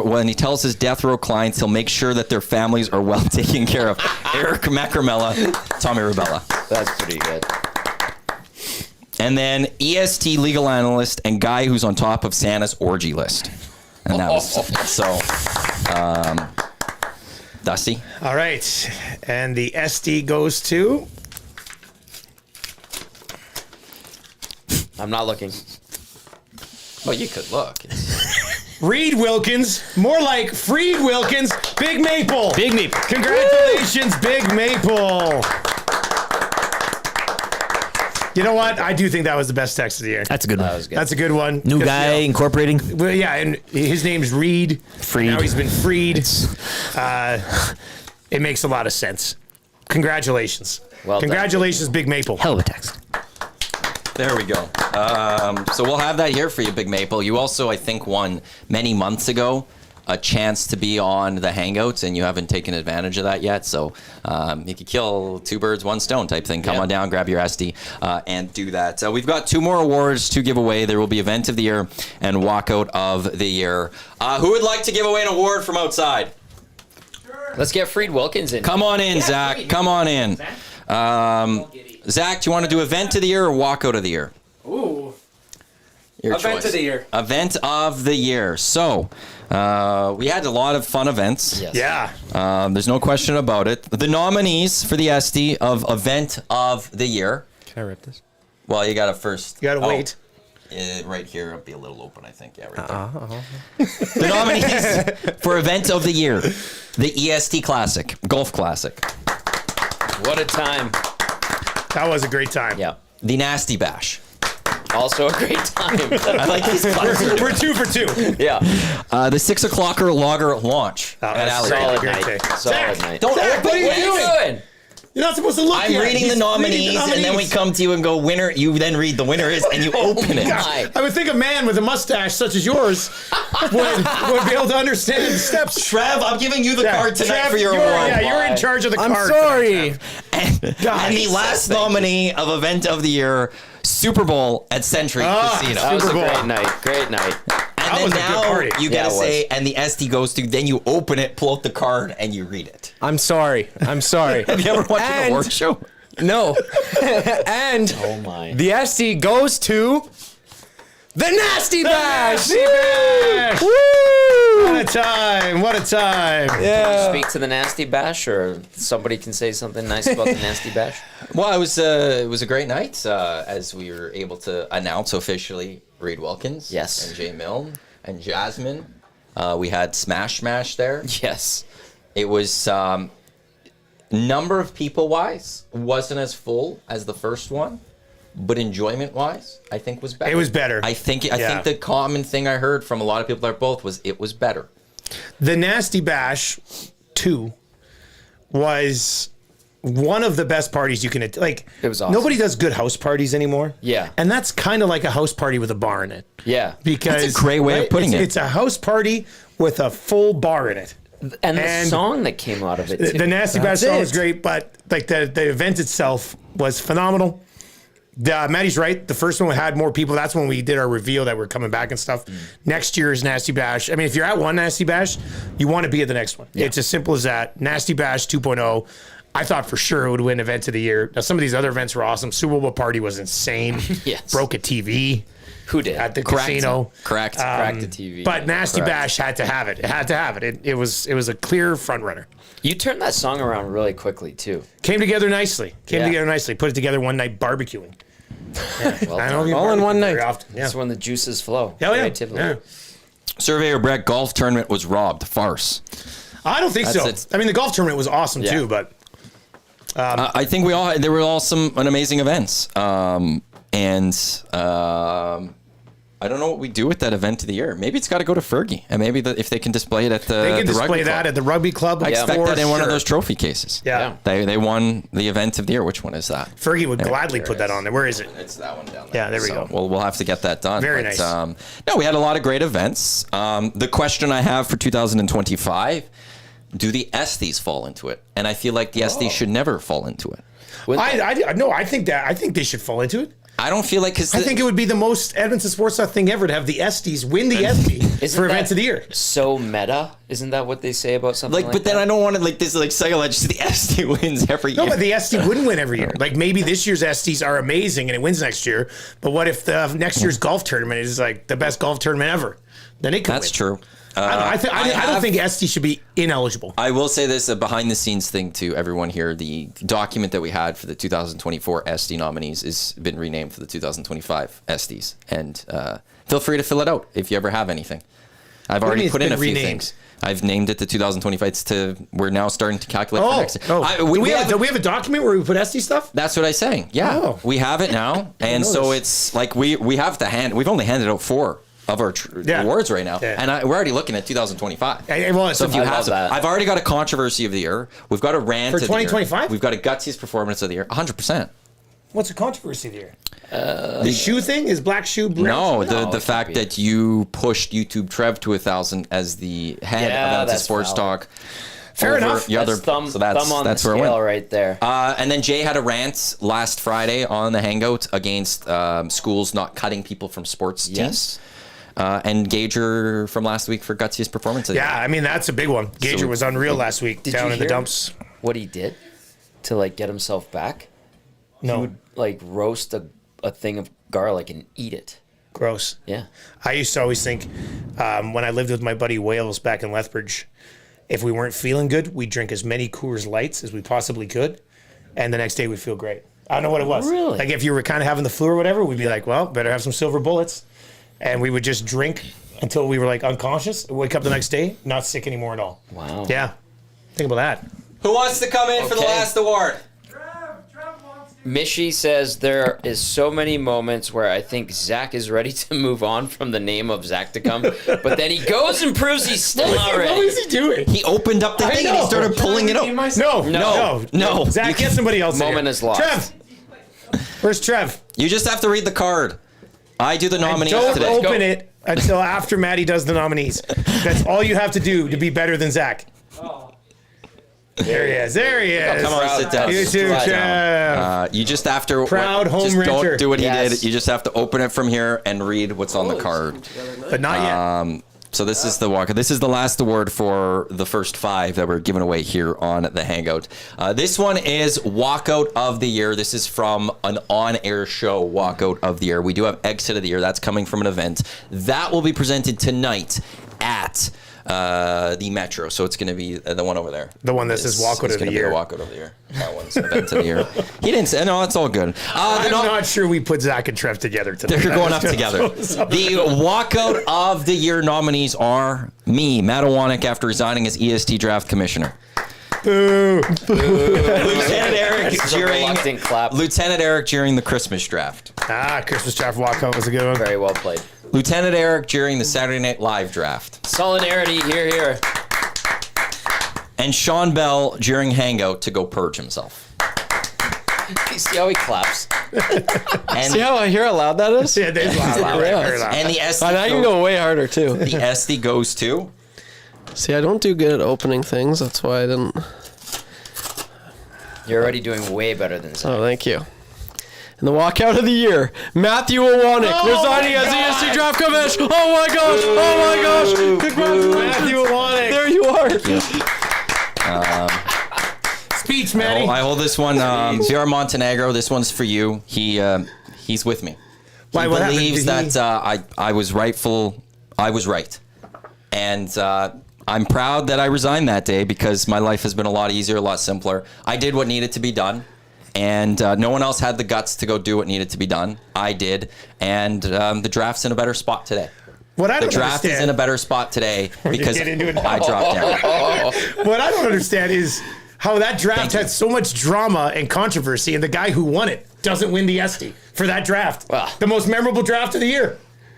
when he tells his death row clients he'll make sure that their families are well taken care of. Eric Macramella, Tommy Rubella. That's pretty good. And then EST legal analyst and guy who's on top of Santa's orgy list. And that was Dusty. All right. And the ESTY goes to... I'm not looking. Well, you could look. Reed Wilkins, more like Freed Wilkins, Big Maple. Big Maple. Congratulations, Big Maple. You know what? I do think that was the best text of the year. That's a good one. That was good. That's a good one. New guy incorporating. Well, yeah, and his name's Reed. Freed. Now he's been freed. It makes a lot of sense. Congratulations. Well done. Congratulations, Big Maple. Hell of a text. There we go. So we'll have that here for you, Big Maple. You also, I think, won many months ago a chance to be on the Hangouts and you haven't taken advantage of that yet. So you could kill 2 birds, 1 stone type thing. Come on down, grab your ESTY, and do that. We've got 2 more awards to give away. There will be Event of the Year and Walkout of the Year. Who would like to give away an award from outside? Let's get Freed Wilkins in. Come on in, Zach. Come on in. Zach, do you want to do Event of the Year or Walkout of the Year? Ooh. Your Event choice. of the Year. Event of the Year. So, we had a lot of fun events. Yes. Yeah. There's no question about it. The nominees for the ESTY of Event of the Year. Can I rip this? Well, you got to first. You got to wait. Right here, it'll be a little open, I think. Yeah, right there. The nominees for Event of the Year. The EST Classic, Golf Classic. What a time. That was a great time. Yeah. The Nasty Bash. Also a great time. I like these classes. We're 2 for 2. Yeah. The 6 o'clocker lager launch. Oh, at that's Alligator. Solid great night. day. Solid night. Don't Zach, open what are you it. doing? You're not supposed to look I'm yet. reading He's the nominees, and then we come to you and go, winner. You then read the winner is, and you open it. God. I would think a man with a mustache such as yours would be able to understand the steps. Trev, I'm giving you the card tonight for your award. Yeah, you're in charge of the I'm card. sorry. And the last nominee of Event of the Year, Super Bowl at Century Casino. That was a Super Bowl. great night. Great night. And was then a good now party. you Yeah, gotta it say, and the ESTY goes to, then you open it, pull out the card, and you read it. I'm sorry. I'm sorry. Have you ever watched an award show? No. And Oh, my. the ESTY goes to the Nasty Bash. Nasty Bash. Woo! What a time. What a time. Yeah. Speak to the Nasty Bash, or somebody can say something nice about the Nasty Bash? Well, it was a great night as we were able to announce officially Reed Wilkins, Yes. and Jay Milne and Jasmine. We had Smash there. Yes. It was number of people wise wasn't as full as the first one, but enjoyment wise, I think was better. It was better. I think the common thing I heard from a lot of people that both was it was better. The Nasty Bash 2 was one of the best parties you can like. It was awesome. Nobody does good house parties anymore. Yeah. And that's kind of like a house party with a bar in it. Yeah. Because That's a great way of putting it. It's a house party with a full bar in it. And the song that came out of it, too. The Nasty Bash That's song it. was great, but like the event itself was phenomenal. Maddie's right. The first one had more people. That's when we did our reveal that we're coming back and stuff. Next year's Nasty Bash. I mean, if you're at one Nasty Bash, you want to be at the next one. It's as simple as that. Nasty Bash 2.0. I thought for sure it would win Event of the Year. Now, some of these other events were awesome. Super Bowl party was insane. Yes. Broke a TV. Who did? At the Correct. casino. Correct. Cracked the TV. But Nasty Correct. Bash had to have it. It had to have it. It was a clear front runner. You turned that song around really quickly, too. Came together nicely. Yeah. Put it together one night barbecuing. Well I done. don't get All in one barbecue very night. often. Yeah. That's when the juices flow. Hell yeah. Creatively. Yeah. Surveyor Brett golf tournament was robbed. Farce. I don't think so. That's it. I mean, the golf tournament was awesome Yeah. too, but I think there were all some amazing events. I don't know what we do with that event of the year. Maybe it's got to go to Fergie, and maybe if they can display it at the they can the display rugby that club. at the rugby club. I expect for that in one of sure. those trophy cases. Yeah. They won the event of the year. Which one is that? Fergie would gladly there put it that is. on there. Where is it? It's that one down there. Yeah, there we go. We'll have to get that done. Very nice. No, we had a lot of great events. The question I have for 2025: do the ESTYs fall into it? And I feel like the ESTYs should never fall into it. I think they should fall into it. I don't feel like because I think it would be the most Edmonton Sports Talk thing ever to have the ESTYs win the ESTY Isn't for that events of the year. So meta, isn't that what they say about something like but then that? I don't want to this psychologist. The ESTY wins every year. No, but the ESTY wouldn't win every year. Like maybe this year's ESTYs are amazing and it wins next year. But what if the next year's golf tournament is like the best golf tournament ever? Then it could That's win. true. I don't think ESTY should be ineligible. I will say this, a behind-the-scenes thing to everyone here. The document that we had for the 2024 ESTY nominees has been renamed for the 2025 ESTYs. And feel free to fill it out if you ever have anything. I've do you already mean put it's in a been few renamed? things. I've named it the 2025. We're now starting to calculate for next year. Do we have a document where we put ESTY stuff? That's what I'm saying. Yeah, Oh. we have it now. And so notice. it's like we have to we've only handed out 4 of our awards right now. Yeah. And we're already looking at 2025. Well, So if you I have love that. I've already got a controversy of the year. We've got a rant For of the year. 2025? We've got a gutsiest performance of the year. 100%. What's the controversy there? The shoe thing is black shoe. No, the fact that you pushed YouTube Trev to 1,000 as the head of Edmonton Sports Talk. Fair enough. That's thumb on the scale right there. And then Jay had a rant last Friday on the Hangout against schools not cutting people from sports teams. And Gager from last week for gutsiest performance. Yeah, I mean, that's a big one. Gager was unreal last week down in the dumps. What he did to like get himself back? No. He would like roast a thing of garlic and eat it. Gross. Yeah. I used to always think when I lived with my buddy Wales back in Lethbridge, if we weren't feeling good, we'd drink as many Coors Lights as we possibly could. And the next day we'd feel great. I don't know what it was. Really? Like if you were kind of having the flu or whatever, we'd be like, well, better have some silver bullets. And we would just drink until we were like unconscious, wake up the next day, not sick anymore at all. Wow. Yeah. Think about that. Who wants to come in for the last award? Mishy says there is so many moments where I think Zach is ready to move on from the name of Zach to come, but then he goes and proves he's still not ready. What is he doing? He opened up the thing and he started pulling it out. No. Zach, get somebody else. Moment is lost. Trev. Where's Trev? You just have to read the card. I do the nominees Don't today. open it until after Maddie does the nominees. That's all you have to do to be better than Zach. There he is. There he is. Come on, sit down. You too, Trev. You just have to Proud home just renter. don't do what he Yes. did. You just have to open it from here and read what's on the card. But not yet. So this is the walk. This is the last award for the first 5 that we're giving away here on the Hangout. This one is Walkout of the Year. This is from an on-air show, Walkout of the Year. We do have Exit of the Year. That's coming from an event. That will be presented tonight at the Metro. So it's going to be the one over there. The one that says Walkout of the Year. Walkout of the Year. That one's Event of the Year. He didn't say, no, it's all good. I'm not sure we put Zach and Trev together today. They're going up together. The Walkout of the Year nominees are me, Matt Owanek, after resigning as EST Draft Commissioner. Boo. Lieutenant Eric during the Christmas Draft. Christmas Draft Walkout was a good one. Very well played. Lieutenant Eric during the Saturday Night Live Draft. Solidarity, here. And Sean Bell during Hangout to go purge himself. You see how he claps? And see how loud that is? Yeah, that's loud. Very loud. And the SD I can go way harder too. The SD goes to. See, I don't do good at opening things. That's why I didn't. You're already doing way better than Zach. Oh, thank you. And the walkout of the year, Matthew Owanek, resigning as EST Draft Commissioner. Oh my gosh! Oh my gosh! Congratulations, Matthew Owanek. There you are. Speech, Maddie. I hold this one. CR Montenegro. This one's for you. He's with me. He believes that I was rightful. I was right, and I'm proud that I resigned that day because my life has been a lot easier, a lot simpler. I did what needed to be done. And no one else had the guts to go do what needed to be done. I did. And the draft's in a better spot today. The draft is in a better spot today because I dropped down. What I don't understand is how that draft had so much drama and controversy, and the guy who won it doesn't win the ESTY for that draft. The most memorable draft of the year.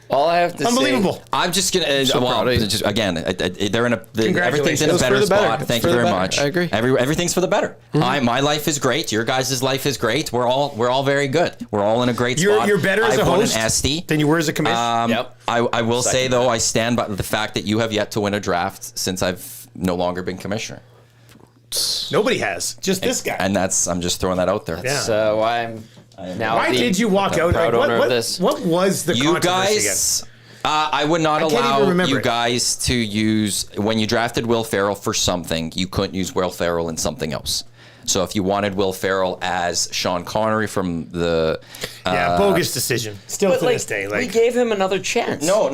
All I have to say, I'm just gonna. Just again, they're in a. Everything's in a better spot. Thank you very much. I agree. Everything's for the better. My life is great. Your guys' life is great. We're all very good. We're all in a great spot. You're better as a host an ESTY than you were as a commissioner. Yep. I will say though, I stand by the fact that you have yet to win a draft since I've no longer been commissioner. Nobody has. Just this guy. And I'm just throwing that out there. That's why I'm. Now why did you walk out? Proud owner of this. What was the you controversy guys? I would not allow you guys to use when you drafted Will Ferrell for something. You couldn't use Will Ferrell in something else. So if you wanted Will Ferrell as Sean Connery from the bogus decision. Still to this day, we gave him another chance. No,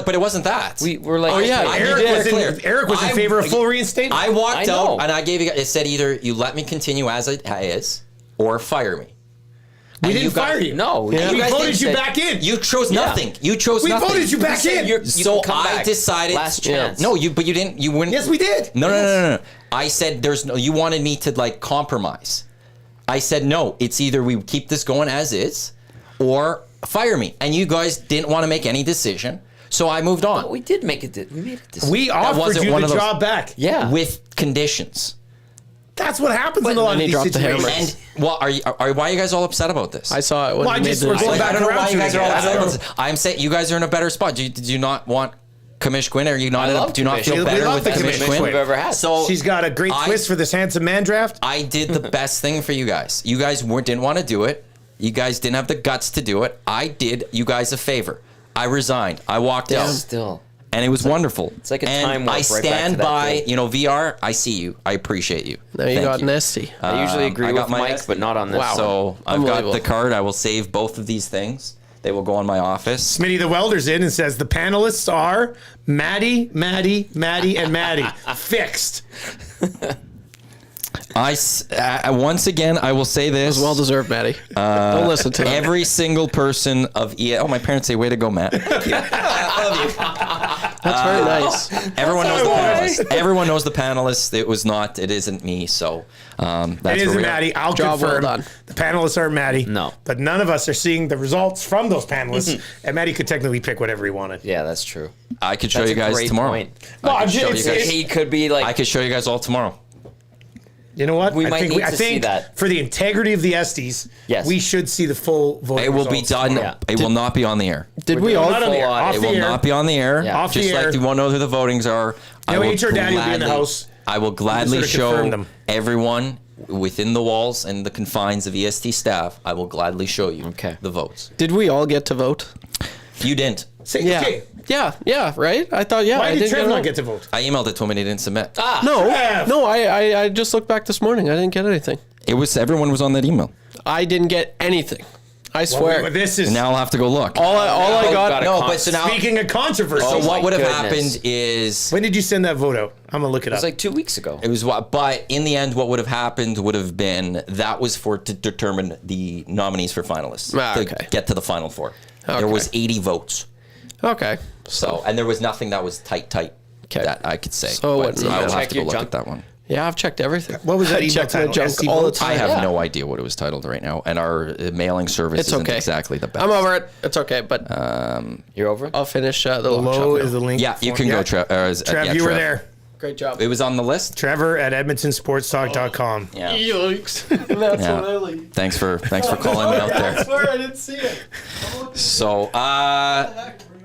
but it wasn't that. We were like, Eric was in favor of full reinstatement. I walked out and I gave you. It said either you let me continue as it is or fire me. We didn't fire you. No. We voted you back in. You chose nothing. You chose nothing. We voted you back in. So I decided. Last chance. No, but you didn't. You wouldn't. Yes, we did. No. I said there's no. You wanted me to like compromise. I said no. It's either we keep this going as is, or fire me. And you guys didn't want to make any decision, so I moved on. But we did make it. We made a decision. We offered you the job back. Yeah. With conditions. that's what happens in a lot of he these dropped the hammer. situations. And well, why are you guys all upset about this? I saw it when Well, he made we're going the back I don't know around why you guys to are all it. upset about this. I'm saying you guys are in a better spot. Did you not want Kamish Quinn? Are you not? Do you not feel We better love with the Kamish Kamish Quinn? we've ever had. So She's got a great twist for this handsome man draft. I did the best thing for you guys. You guys didn't want to do it. You guys didn't have the guts to do it. I did you guys a favor. I resigned. I walked out. Still. And it was wonderful. It's like a and time warp I right back stand to that by, day. VR, I see you. I appreciate you. Now you Thank got an ESTY. I usually agree I got with my Mike, ESTY. but not on this. Wow. So I've got Unbelievable. the card. I will save both of these things. They will go on my office. Smitty the welder's in and says the panelists are Maddie, and Maddie. Fixed. Once again, I will say this. It was well deserved, Maddie. Don't listen to him. Every single person of my parents say, way to go, Matt. That's very nice. Everyone knows the panelists. Everyone knows the panelists. It isn't me. So that's It where isn't we are. Maddie. I'll Job well confirm. done. The panelists are Maddie. No. But none of us are seeing the results from those panelists. And Maddie could technically pick whatever he wanted. Yeah, that's true. I could show That's you a guys great tomorrow. point. Well, I could show you guys. He could be like. I could show you guys all tomorrow. You know what? We I might think need I to think see that. for the integrity of the Esties, Yes. we should see the full voting It will be results done. tomorrow. It will not be on the air. Did we all? Not on the air. full on. Off It the will air. not be on the air. Yeah. Off the Just air. like you won't know who the votings are. No, will HR Daddy will be in the gladly- house. I will gladly Just sort of confirm show them. everyone within the walls and the confines of EST staff. I will gladly show you the votes. Did we all get to vote? You didn't. Say, Yeah. okay. Yeah, right? I thought, Why I did didn't Trev get not it. get to vote? I emailed it to him and he didn't submit. No, I just looked back this morning. I didn't get anything. Everyone was on that email. I didn't get anything. I swear. But this is Now I'll have to go look. all I got. No, but so now, speaking of controversy. so what would have goodness. happened is When did you send that vote out? I'm gonna look it It was up. like 2 weeks ago. it was what, but in the end, what would have happened would have been that was to determine the nominees for finalists to Okay. get to the final four. Okay. There was 80 votes. Okay. So, and there was nothing that was tight Okay. that I could say. So it But wouldn't I will matter. have Check to go your look junk. at that one. Yeah, I've checked everything. What was that I email check my title? junk SC all the votes? I time. have no idea what it was titled right now, and our mailing service It's isn't okay. exactly the best. I'm over it. It's okay, but You're over it? I'll finish the lock Below shop is now. the link. Yeah, you for- can go, yeah. Trev. Trev, you were there. Great job. It was on the list. Trevor at EdmontonSportsTalk.com. Yeah. Yikes. That's Yeah. what I leave. Thanks for calling me out I there. swear I didn't see it. So,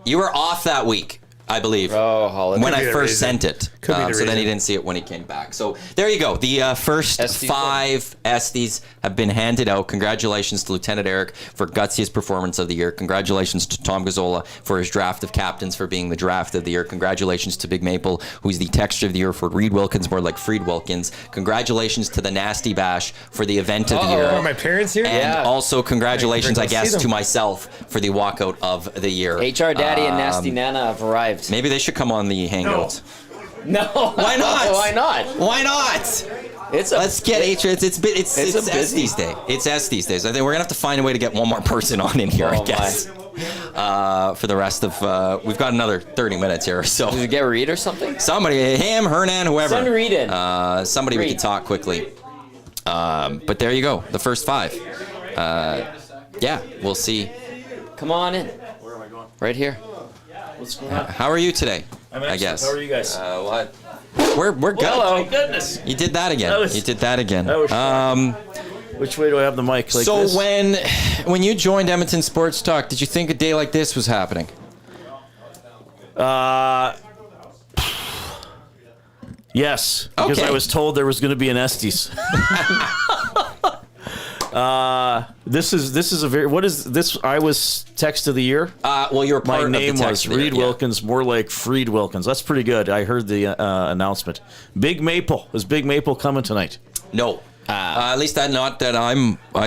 you were off that week, I believe. Oh, holiday. When Could I be the first reason. sent it. Could be the So then he reason. didn't see it when he came back. So there you go. The first Estes 5 Estes have been handed out. Congratulations to Lieutenant Eric for gutsiest performance of the year. Congratulations to Tom Gazzola for his draft of captains for being the draft of the year. Congratulations to Big Maple, who's the texture of the year for Reed Wilkins, more like Freed Wilkins. Congratulations to the Nasty Bash for the event of the year. Are my parents here? And Yeah. also congratulations, Hey, I go see guess, them. to myself for the walkout of the year. HR Daddy and Nasty Nana have arrived. Maybe they should come on the Hangouts. No. Why not? Why not? Why not? It's a Let's get big- It's It's a busy- Estes Day. It's Estes Days. I think we're gonna have to find a way to get one more person on in here. I Oh, guess. For the rest of, we've got another 30 minutes here. Did So you get Reed or something? somebody, him, Hernan, whoever. Send Reed in. Somebody we Reed. could talk quickly. But there you go. The first 5. Yeah, we'll see. Come on in. Where am I going? Right here. What's going on? How are you today? I'm I excellent. guess. How are you guys? What? We're good. Oh my goodness! You did that again. That was- You did that again. that was Which way do I have the mic? Like So this? when you joined Edmonton Sports Talk, did you think a day like this was happening? Yes, because Okay. I was told there was going to be an Estes. This is a very what is this? I was text of the year. Well, you're part My of name the was text there, Reed yeah. Wilkins, more like Freed Wilkins. That's pretty good. I heard the announcement. Big Maple is Big Maple coming tonight? No. At least not that I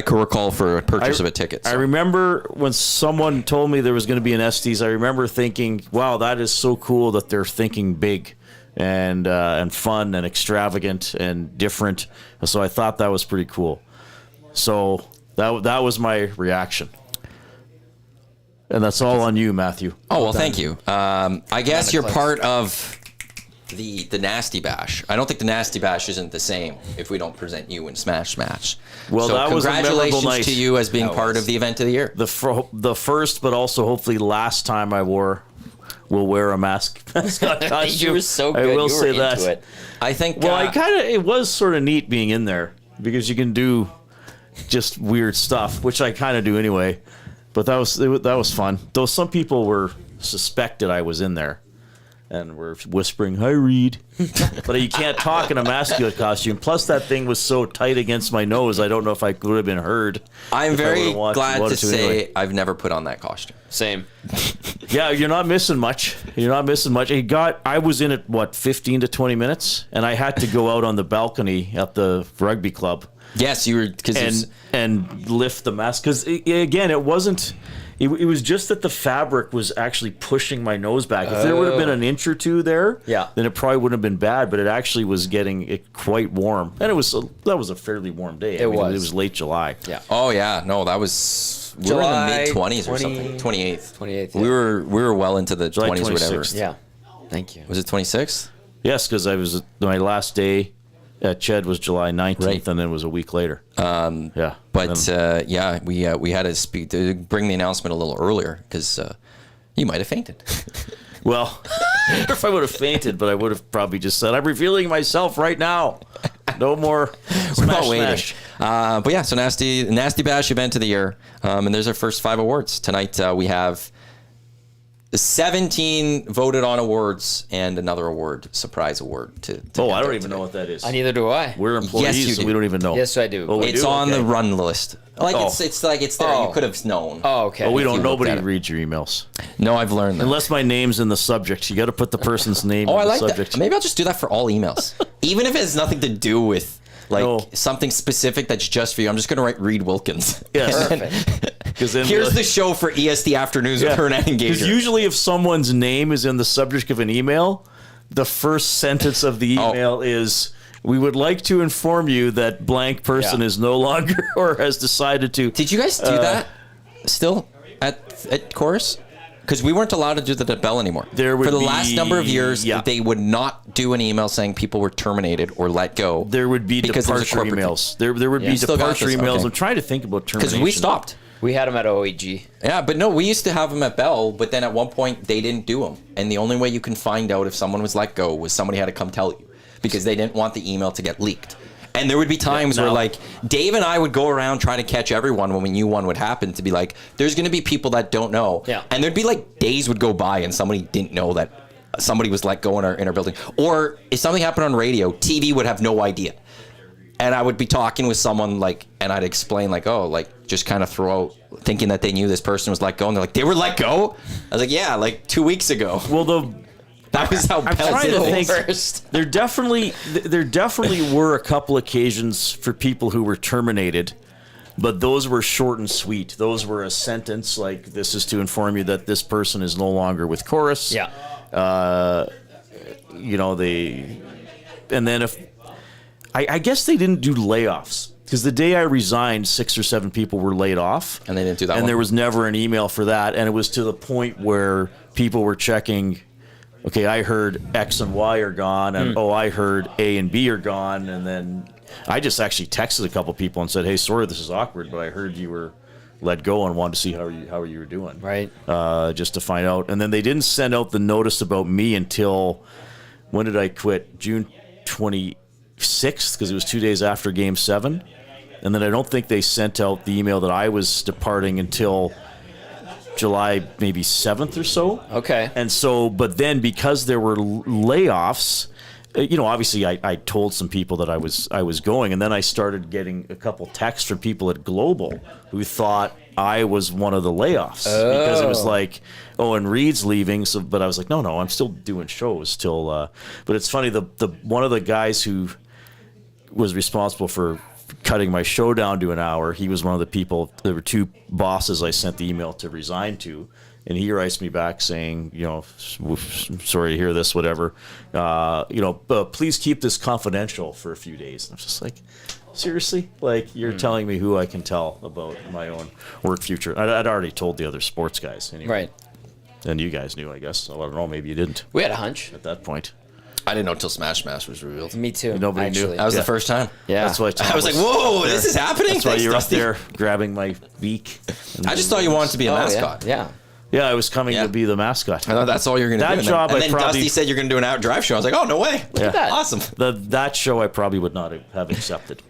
can recall for a purchase of a ticket. I so. remember when someone told me there was going to be an Estes. I remember thinking, "Wow, that is so cool that they're thinking big and fun and extravagant and different." So I thought that was pretty cool. So that was my reaction, and that's all on you, Matthew. Oh well, thank you. I guess you're part of the Nasty Bash. I don't think the Nasty Bash isn't the same if we don't present you in Smash Match. Well, so that was a memorable congratulations night. to you as being part of the event of the year. The first, but also hopefully last time I wore will wear a mascot costume. You were so good. I will you were say into that. It. I think. Well, it was sort of neat being in there because you can do just weird stuff, which I kind of do anyway. But that was fun. Though some people were suspected I was in there and were whispering, "Hi, Reed," but you can't talk in a mascot costume. Plus, that thing was so tight against my nose, I don't know if I could have been heard. I'm very glad to say anyway. I've never put on that costume. Same. Yeah, you're not missing much. I was in it, 15 to 20 minutes, and I had to go out on the balcony at the rugby club. Yes, you were, and lift the mask because again, it wasn't. It was just that the fabric was actually pushing my nose back. If there would have been an inch or two there, then it probably wouldn't have been bad. But it actually was getting it quite warm, and that was a fairly warm day. It was late July. Yeah. Oh yeah, no, that was we July, were in the mid-20s or something. 28th. 28th. Yeah. We were well into the July 20s or whatever. 26th. Yeah. Thank you. Was it 26th? Yes, because I was my last day at Ched was July 19th, right. and then it was a week later. Yeah. But we had to bring the announcement a little earlier because you might have fainted. Well, if I would have fainted, but I would have probably just said, "I'm revealing myself right now. No more smash smash." But yeah, so Nasty Bash event of the year, and there's our first 5 awards tonight. We have 17 voted on awards and another award, surprise award. To I don't even know what that is. Neither do I. We're employees, so we don't even know. Yes, I do. Oh, it's on the run list. It's there. You could have known. Oh, okay. We don't. Nobody reads your emails. No, I've learned that. Unless my name's in the subject. You got to put the person's name in I the like subject. that. Maybe I'll just do that for all emails. Even if it has nothing to do with something specific that's just for you. I'm just going to write Reed Wilkins. Yes. Perfect. Here's the show for EST Afternoons with Hernan Gager. Because usually if someone's name is in the subject of an email, the first sentence of the email is, "We would like to inform you that blank person is no longer or has decided to." Did you guys do that still at Chorus? Because we weren't allowed to do that at Bell anymore. For the last number of years, they would not do an email saying people were terminated or let go. There would be departure emails. There would be departure emails. Okay. I'm trying to think about termination. Because we stopped. We had them at OEG. Yeah, but no, we used to have them at Bell, but then at one point they didn't do them. And the only way you can find out if someone was let go was somebody had to come tell you because they didn't want the email to get leaked. And there would be times where Dave and I would go around trying to catch everyone when we knew one would happen to be like, there's going to be people that don't know. Yeah. And there'd be days would go by and somebody didn't know that somebody was let go in our building. Or if something happened on radio, TV would have no idea. And I would be talking with someone and I'd explain just kind of throw out thinking that they knew this person was let go. And they're like, they were let go? I was like, yeah, 2 weeks ago. Well, that was how I'm trying to think. First. There definitely were a couple occasions for people who were terminated, but those were short and sweet. Those were a sentence like, "This is to inform you that this person is no longer with Chorus." Yeah. And then I guess they didn't do layoffs. Because the day I resigned, 6 or 7 people were laid off. And they didn't do that And there was never an email for that. And it was to the point where people were checking, okay, I heard X and Y are gone. And, I heard A and B are gone. And then I just actually texted a couple people and said, "Hey, sorry, this is awkward, but I heard you were let go and wanted to see how you were doing." Right. Just to find out. And then they didn't send out the notice about me until, when did I quit? June 26th, because it was 2 days after Game 7. And then I don't think they sent out the email that I was departing until July maybe 7th or so. Okay. And so, but then because there were layoffs, obviously I told some people that I was going, and then I started getting a couple texts from people at Global who thought I was one of the layoffs because it was like, and Reed's leaving. So, but I was like, no, I'm still doing shows till. But it's funny, the one of the guys who was responsible for cutting my show down to an hour, he was one of the people. There were 2 bosses I sent the email to resign to. And he writes me back saying, sorry to hear this, whatever. Please keep this confidential for a few days. And I was just like, seriously? You're telling me who I can tell about my own work future? I'd already told the other sports guys anyway. Right. And you guys knew, I guess. So I don't know, maybe you didn't. We had a hunch. At that point. I didn't know until Smash was revealed. Me too. Nobody knew. That was the first time. Yeah. That's why I was like, whoa, this is happening? That's why you're up there grabbing my beak. I just thought you wanted to be a mascot. Yeah. Yeah, I was coming to be the mascot. I thought that's all you're going to do. That job, and then Dusty said you're going to do an out drive show. I was like, oh, no way. Look at that. Awesome. That show I probably would not have accepted.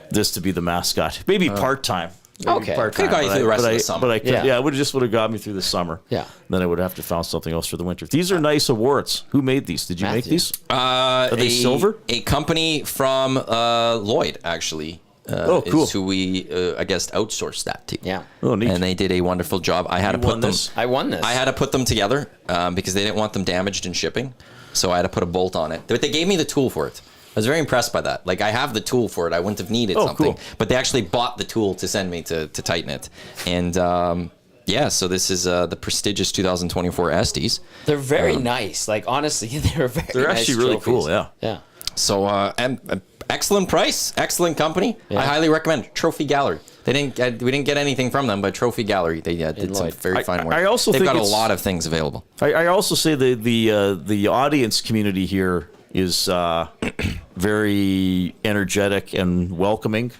This to be the mascot. Maybe part-time. Okay. Could have got you through the rest of the summer. But I could, it would have got me through the summer. Yeah. Then I would have to find something else for the winter. These are nice awards. Who made these? Did you make these? Are they silver? A company from Lloyd, actually. Cool. Is who we, I guess, outsourced that to. Yeah. Oh, neat. And they did a wonderful job. I had to put them. I won this. I had to put them together because they didn't want them damaged in shipping. So I had to put a bolt on it. But they gave me the tool for it. I was very impressed by that. Like, I have the tool for it. I wouldn't have needed something. Cool. But they actually bought the tool to send me to tighten it. And so this is the prestigious 2024 ESTYs. They're very nice. Like, honestly, they're They're nice actually really trophies. cool, yeah. Yeah. So, and excellent price, excellent company. Yeah. I highly recommend Trophy Gallery. They didn't. We didn't get anything from them, but Trophy Gallery they did some very fine work. I also They've think got a lot of things available. I also say the audience community here is very energetic and welcoming,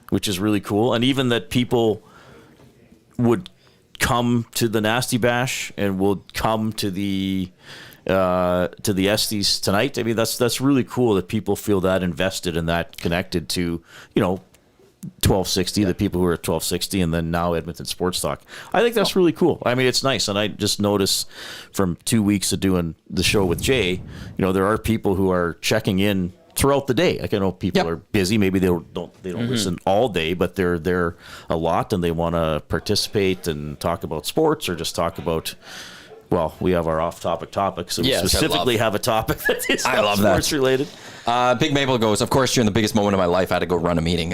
which is really cool. And even that people would come to the Nasty Bash and will come to the ESTYs tonight. I mean, that's really cool that people feel that invested and that connected to, 1260, the people who are at 1260, and then now Edmonton Sports Talk. I think that's really cool. I mean, it's nice. And I just noticed from 2 weeks of doing the show with Jay, there are people who are checking in throughout the day. Like, I know people are busy. Maybe they don't listen all day, but they're there a lot and they want to participate and talk about sports or just talk about. Well, we have our off-topic topics, so we specifically have a topic that is sports-related. Big Maple goes, of course, during the biggest moment of my life, I had to go run a meeting.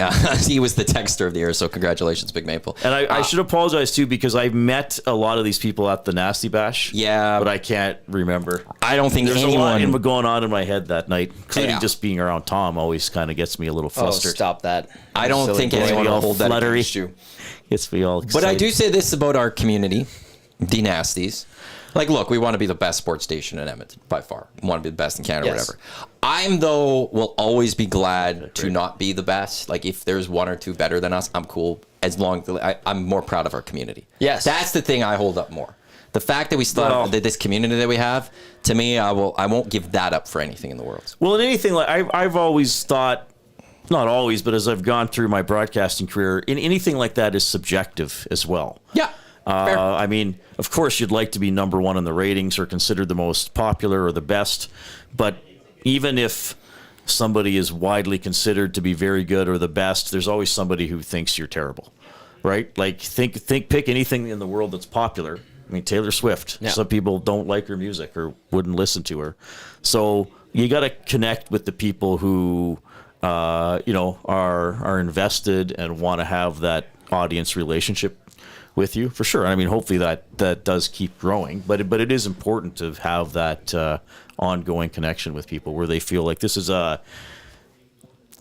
He was the texter of the year, so congratulations, Big Maple. And I should apologize, too, because I met a lot of these people at the Nasty Bash. Yeah. But I can't remember. I don't think There's a lot going on in my head that night, including just being around Tom always kind of gets me a little flustered. Oh, stop that. I don't think anyone will hold that against you. Gets me all excited. But I do say this about our community, the Nasties. Like, look, we want to be the best sports station in Edmonton, by far. We want to be the best in Canada or whatever. Will always be glad to not be the best. Like, if there's one or two better than us, I'm cool. As long as I'm more proud of our community. Yes. That's the thing I hold up more. The fact that we still have this community that we have, to me, I won't give that up for anything in the world. Well, in anything, like I've always thought, not always, but as I've gone through my broadcasting career, in anything like that is subjective as well. Yeah. I mean, of course, you'd like to be number one in the ratings or considered the most popular or the best. But even if somebody is widely considered to be very good or the best, there's always somebody who thinks you're terrible, right? Like, pick anything in the world that's popular. I mean, Taylor Swift. Yeah. Some people don't like her music or wouldn't listen to her. So you got to connect with the people who, are invested and want to have that audience relationship with you, for sure. I mean, hopefully that does keep growing, but it is important to have that ongoing connection with people where they feel like this is I'll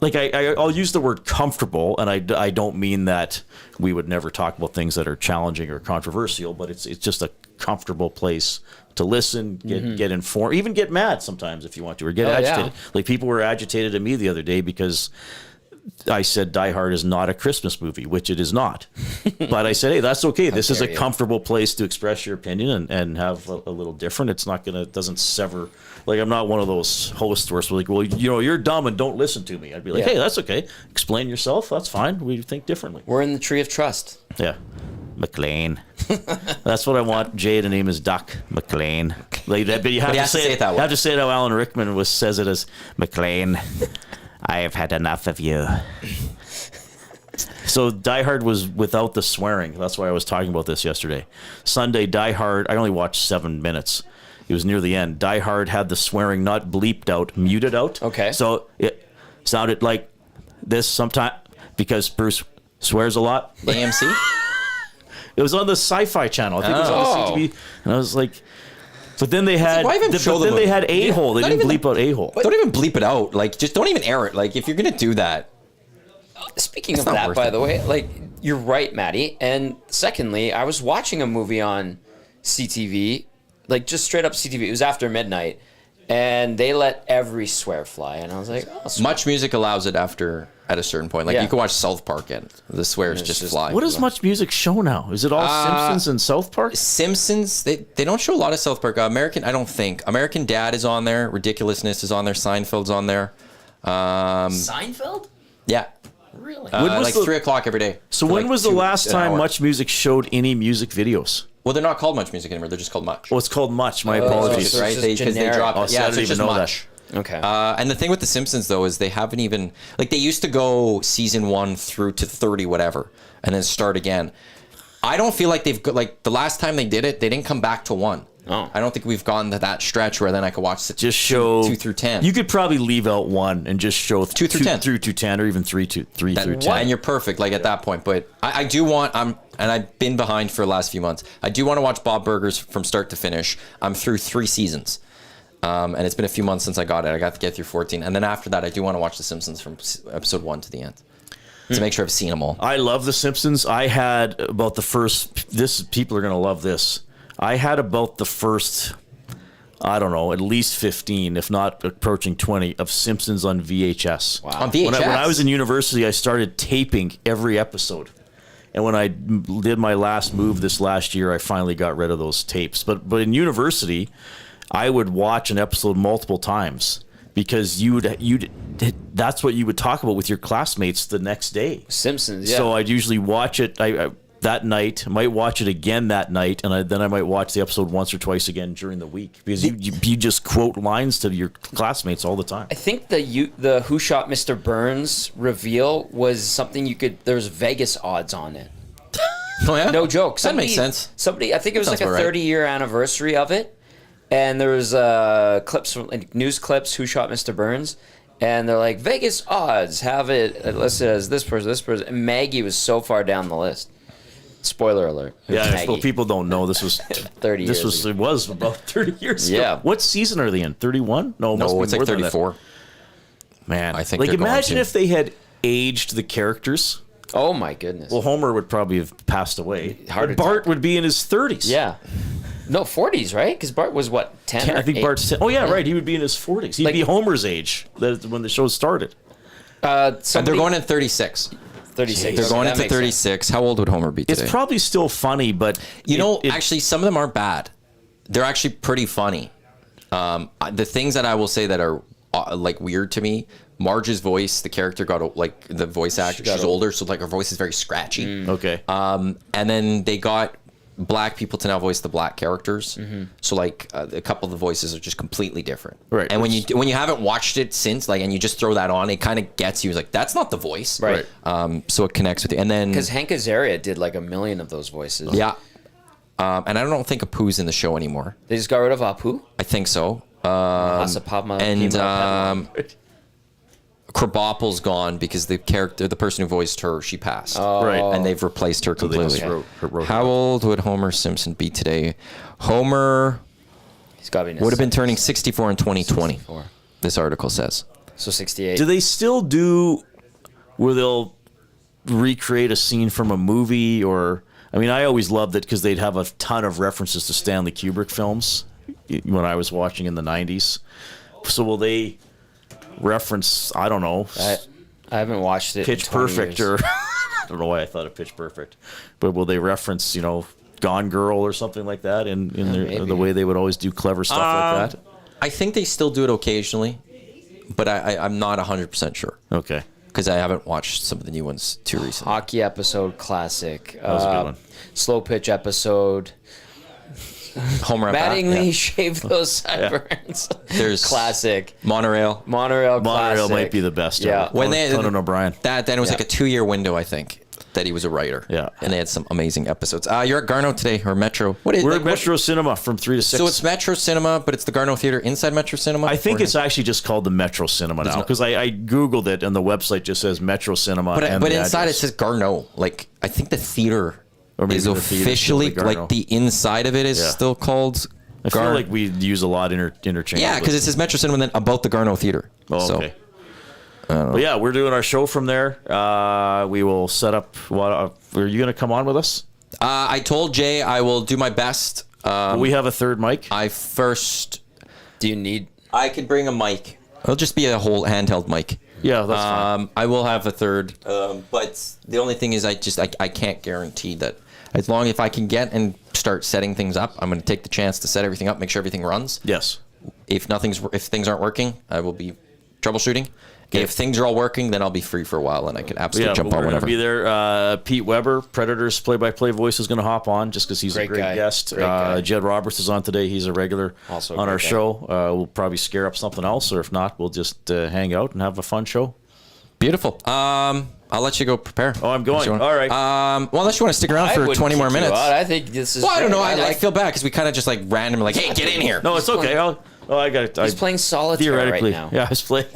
use the word comfortable, and I don't mean that we would never talk about things that are challenging or controversial, but it's just a comfortable place to listen, get informed, even get mad sometimes if you want to, or get agitated. Yeah. Like, people were agitated at me the other day because I said Die Hard is not a Christmas movie, which it is not. But I said, hey, that's okay. This is a comfortable place to express your opinion and have a little different. It's not doesn't sever. Like, I'm not one of those hosts where it's like, well, you're dumb and don't listen to me. I'd be like, hey, that's okay. Explain yourself. That's fine. We think differently. We're in the tree of trust. Yeah. McLean. That's what I want Jay to name his duck. McLean. Like, but you have to say it that way. You have to say it how Alan Rickman says it as McLean. I have had enough of you. So Die Hard was without the swearing. That's why I was talking about this yesterday. Sunday, Die Hard, I only watched 7 minutes. It was near the end. Die Hard had the swearing not bleeped out, muted out. Okay. So it sounded like this sometime because Bruce swears a lot. AMC? It was on the Sci-Fi Channel. I think it was on the CTV. And I was like... But then they had they had a-hole. They didn't bleep out a-hole. Don't even bleep it out. Like, just don't even air it. Like, if you're going to do that. Speaking of that, by the way, like, you're right, Maddie. And secondly, I was watching a movie on CTV, like, just straight up CTV. It was after midnight. and they let every swear fly, and I was like, oh, sweet. Much Music allows it at a certain point. Like you can watch South Park and the swears just fly. What does Much Music show now? Is it all Simpsons and South Park? Simpsons, they don't show a lot of South Park. I don't think. American Dad is on there. Ridiculousness is on there. Seinfeld's on there. Seinfeld? Yeah. Really? Like 3 o'clock every day. So when was the last time Much Music showed any music videos? Well, they're not called Much Music anymore. They're just called Much. Oh, it's called Much. My apologies. Right? Because they dropped it. Yeah, I didn't even know that. Okay. And the thing with The Simpsons, though, is they haven't even... Like, they used to go season 1 through to 30, whatever, and then start again. I don't feel like they've... Like, the last time they did it, they didn't come back to 1. Oh. I don't think we've gone to that stretch where then I could watch just show 2 through 10. You could probably leave out 1 and just show 2 through 10 through to 10, or even 3 through 10. And you're perfect, like at that point. But I do want. And I've been behind for the last few months. I do want to watch Bob Burgers from start to finish. I'm through 3 seasons, and it's been a few months since I got it. I got to get through 14, and then after that, I do want to watch The Simpsons from episode 1 to the end to make sure I've seen them all. I love The Simpsons. I had about the first. People are gonna love this. I had about the first. I don't know, at least 15, if not approaching 20, of Simpsons on VHS. Wow. On VHS? When I was in university, I started taping every episode. And when I did my last move this last year, I finally got rid of those tapes. But in university, I would watch an episode multiple times because that's what you would talk about with your classmates the next day. Simpsons, yeah. So I'd usually watch it that night. I might watch it again that night, and then I might watch the episode once or twice again during the week because you just quote lines to your classmates all the time. I think the Who Shot Mr. Burns reveal was something there's Vegas odds on it. Oh yeah? No joke. That makes sense. I think it was like a 30-year anniversary of it, and there was clips from news clips. Who Shot Mr. Burns? And they're like, Vegas odds have it listed as this person. And Maggie was so far down the list. Spoiler alert. Yeah, well, people don't know this was 30 years. It was about 30 years ago. Yeah. What season are they in? 31? No, it's like 34. Man, I think. Like, imagine if they had aged the characters. Oh my goodness. Well, Homer would probably have passed away. Bart would be in his 30s. Yeah. No, 40s, right? Because Bart was what, 10? I think 8? Bart's 10. Oh yeah, right. He would be in his 40s. He'd be Homer's age when the show started. They're going in 36. 36. They're going into 36. Sense. How old would Homer be today? It's probably still funny, but actually, some of them aren't bad. They're actually pretty funny. The things that I will say that are like weird to me. Marge's voice, the character got like the voice actor. She's older, so like her voice is very scratchy. Okay. And then they got black people to now voice the black characters. Mm-hmm. So like a couple of the voices are just completely different. Right. And when you haven't watched it since, like, and you just throw that on, it kind of gets you. It's like, that's not the voice. Right. So it connects with you. And then because Hank Azaria did like 1 million of those voices. Yeah. And I don't think Apu's in the show anymore. They just got rid of Apu? I think so. Krabappel's gone because the person who voiced her, she passed. Oh. Right. And they've replaced her completely. Wrote How old would Homer Simpson be today? Homer He's got to be would have been turning 64 in 2020. 64. This article says. So 68. Do they still do where they'll recreate a scene from a movie? Or I mean, I always loved it because they'd have a ton of references to Stanley Kubrick films when I was watching in the 90s. So will they reference, I don't know, I haven't watched it. Pitch Perfect years. Or I don't know why I thought of Pitch Perfect, but will they reference, Gone Girl or something like that in the way they would always do clever stuff like that? I think they still do it occasionally, but I'm not 100% sure. Okay. Because I haven't watched some of the new ones too recently. Hockey episode classic. That was a good one. Slow pitch episode. Homer Mattingly shaved those sideburns. There's classic. Monorail Classic. Might be the best. Yeah. When Conan O'Brien. Then it was like a 2-year window, I think, that he was a writer. Yeah. And they had some amazing episodes. You're at Garneau today, or Metro. We're at Metro Cinema from 3 to 6. So it's Metro Cinema, but it's the Garneau Theater inside Metro Cinema? I think it's actually just called the Metro Cinema now, because I Googled it and the website just says Metro Cinema. But inside it says Garneau. Like, I think the theater is officially, like, the inside of it is still called I feel like we use a lot interchangeably. Yeah, because it says Metro Cinema and then about the Garneau Theater. Oh, okay. But yeah, we're doing our show from there. We will set up. Are you going to come on with us? I told Jay I will do my best. Will we have a third mic? Do you need? I could bring a mic. It'll just be a whole handheld mic. Yeah, that's fine. I will have a third, but the only thing is I can't guarantee that. As long if I can get and start setting things up, I'm going to take the chance to set everything up, make sure everything runs. Yes. If things aren't working, I will be troubleshooting. Okay. If things are all working, then I'll be free for a while, and I can absolutely jump on whenever. We're going to be there. Pete Weber, Predators play-by-play voice, is going to hop on just because he's a great guest. Jed Roberts is on today. He's a regular on our show. We'll probably scare up something else, or if not, we'll just hang out and have a fun show. Beautiful. I'll let you go prepare. Oh, I'm going. All right. Well, unless you want to stick around for 20 more minutes. I think this is. Well, I don't know. I feel bad because we kind of just like randomly hey, get in here. No, it's okay. I got it. He's playing solitaire theoretically right now. Yeah, I was playing.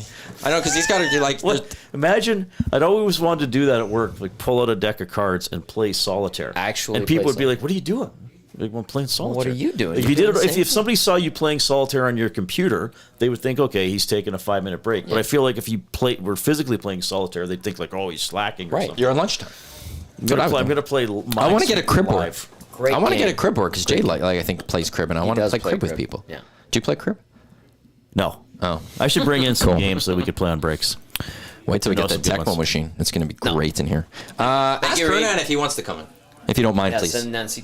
I know because he's got to do like. Imagine, I'd always wanted to do that at work, like pull out a deck of cards and play solitaire. And people would be like, "What are you doing?" Like, I'm playing solitaire. What are you doing? If somebody saw you playing solitaire on your computer, they would think, okay, he's taking a 5-minute break. But I feel like if you were physically playing solitaire, they'd think like, oh, he's slacking. Or something. You're on lunchtime. I'm going to play. I want to get a crib board. Great. I want to get a crib board because Jay I think plays crib, and I want to play crib with people. Yeah. Do you play crib? No. Oh, I should bring in some games so we could play on breaks. Wait till we get the Tecmo machine. It's going to be great in here. Ask Hernan if he wants to come in. If you don't mind, please.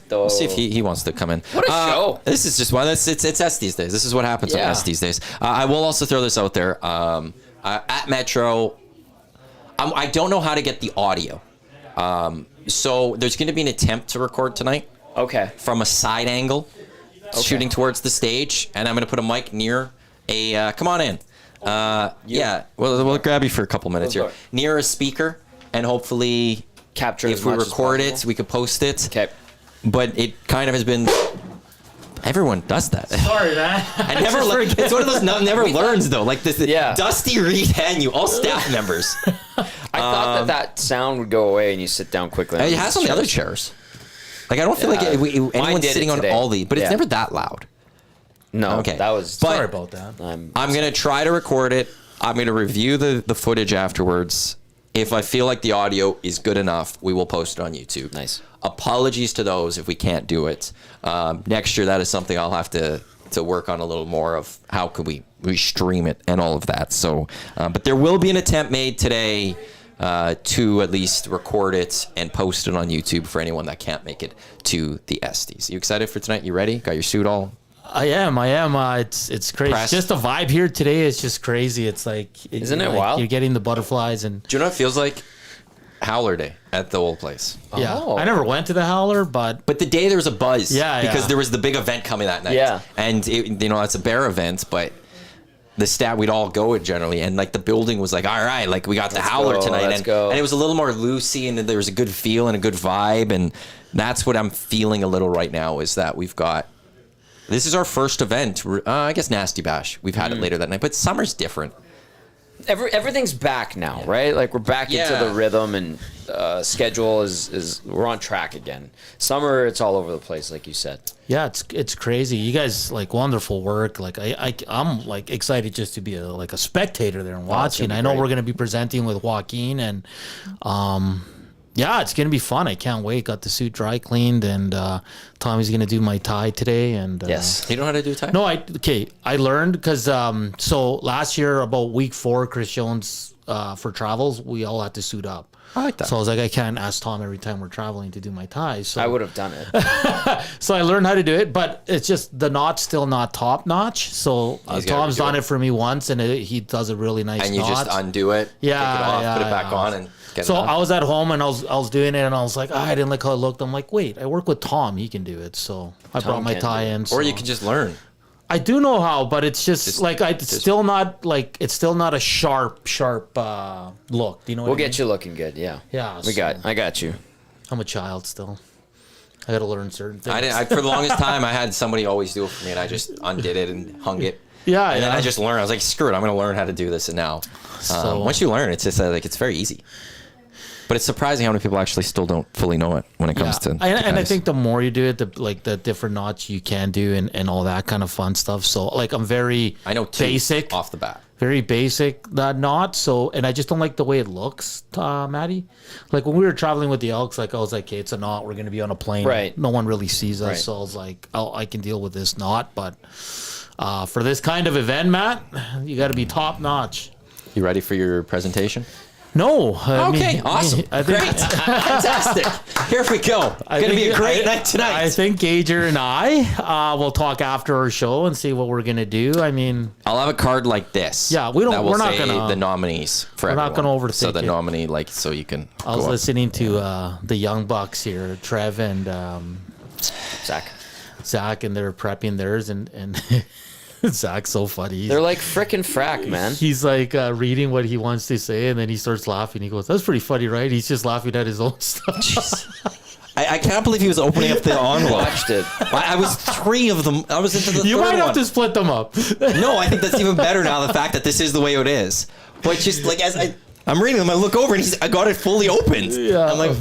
We'll see if he wants to come in. What a show. This is just it's S these days. This is what happens on S these days. I will also throw this out there. At Metro, I don't know how to get the audio. So there's going to be an attempt to record tonight. Okay. From a side angle, shooting towards the stage. And I'm going to put a mic near a... come on in. Yeah, we'll grab you for a couple minutes here. Near a speaker, and hopefully... capture if we record it, we could post it. Okay. But it kind of has been. Everyone does that. Sorry, man. I never. It's one of those never learns though. Like this. Dusty, Reed, and you, all staff members. I thought that sound would go away and you sit down quickly. It has on the other chairs. Like I don't feel like anyone's sitting on all the, but it's never that loud. No. Okay. That was. Sorry about that. I'm gonna try to record it. I'm gonna review the footage afterwards. If I feel like the audio is good enough, we will post it on YouTube. Nice. Apologies to those if we can't do it. Next year, that is something I'll have to work on a little more of how could we stream it and all of that. So, but there will be an attempt made today to at least record it and post it on YouTube for anyone that can't make it to the ESTYs. You excited for tonight? You ready? Got your suit all? I am. It's crazy. Pressed. Just the vibe here today is just crazy. It's like, isn't it wild? You're getting the butterflies and. Do you know what it feels like? Howler Day at the old place. Yeah, I never went to the Howler, but the day there was a buzz. Yeah, because there was the big event coming that night. Yeah, and it's a bear event, but the stat we'd all go generally, and like the building was like, all right, like we got the Howler tonight, and it was a little more loosey, and there was a good feel and a good vibe, and that's what I'm feeling a little right now is that we've got. This is our first event. I guess Nasty Bash. We've had it later that night, but summer's different. Everything's back now, right? Like we're back into the rhythm, and schedule is we're on track again. Summer, it's all over the place, like you said. Yeah, it's crazy. You guys like wonderful work. Like I'm like excited just to be a spectator there and watching. I know we're gonna be presenting with Joaquin and yeah, it's gonna be fun. I can't wait. Got the suit dry cleaned, and Tommy's gonna do my tie today. And yes, you know how to do tie? No, I learned because so last year about week 4, Chris Jones for travels, we all had to suit up. I like that. So I was like, I can't ask Tom every time we're traveling to do my ties. So I would have done it. So I learned how to do it, but it's just the knot's still not top notch. So Tom's done it for me once, and he does a really nice knot. And you just undo it, take it off, put it back on, and get it on. I was at home and I was doing it, and I was like, I didn't like how it looked. I'm like, wait, I work with Tom, he can do it. So I brought my tie in. Or you can just learn. I do know how, but it's just like it's still not a sharp look. Do you know what we'll I mean? get you looking good. Yeah. Yeah. I got you. I'm a child still. I got to learn certain things. For the longest time, I had somebody always do it for me, and I just undid it and hung it. Yeah. And then I just learned. I was like, screw it, I'm going to learn how to do this. And now, once you learn, it's just like it's very easy. But it's surprising how many people actually still don't fully know it when it comes to. And I think the more you do it, the different knots you can do and all that kind of fun stuff. So like I'm very basic off the bat. Very basic knot. So and I just don't like the way it looks, Maddie. Like when we were traveling with the Elks, like I was like, okay, it's a knot. We're gonna be on a plane. Right. No one really sees us, so I was like, I can deal with this knot, but. for this kind of event, Matt, you got to be top notch. You ready for your presentation? No. Awesome. Great. Fantastic. Here we go. Going to be a great night tonight. I think Gager and I will talk after our show and see what we're going to do. I mean, I'll have a card like this. Yeah, we're not going to the nominees for everyone. We're not going to overthink so the nominee, so you can. I was listening to the Young Bucks here, Trev and Zach, and they're prepping theirs, and Zach's so funny. They're like frickin' frack, man. He's like reading what he wants to say, and then he starts laughing. He goes, "That's pretty funny, right?" He's just laughing at his own stuff. I can't believe he was opening up the envelope. Watched it. I was 3 of them. I was into the third one. You might have to split them up. No, I think that's even better now. The fact that this is the way it is. But just like I'm reading them, I look over and I got it fully opened. Yeah. I'm like,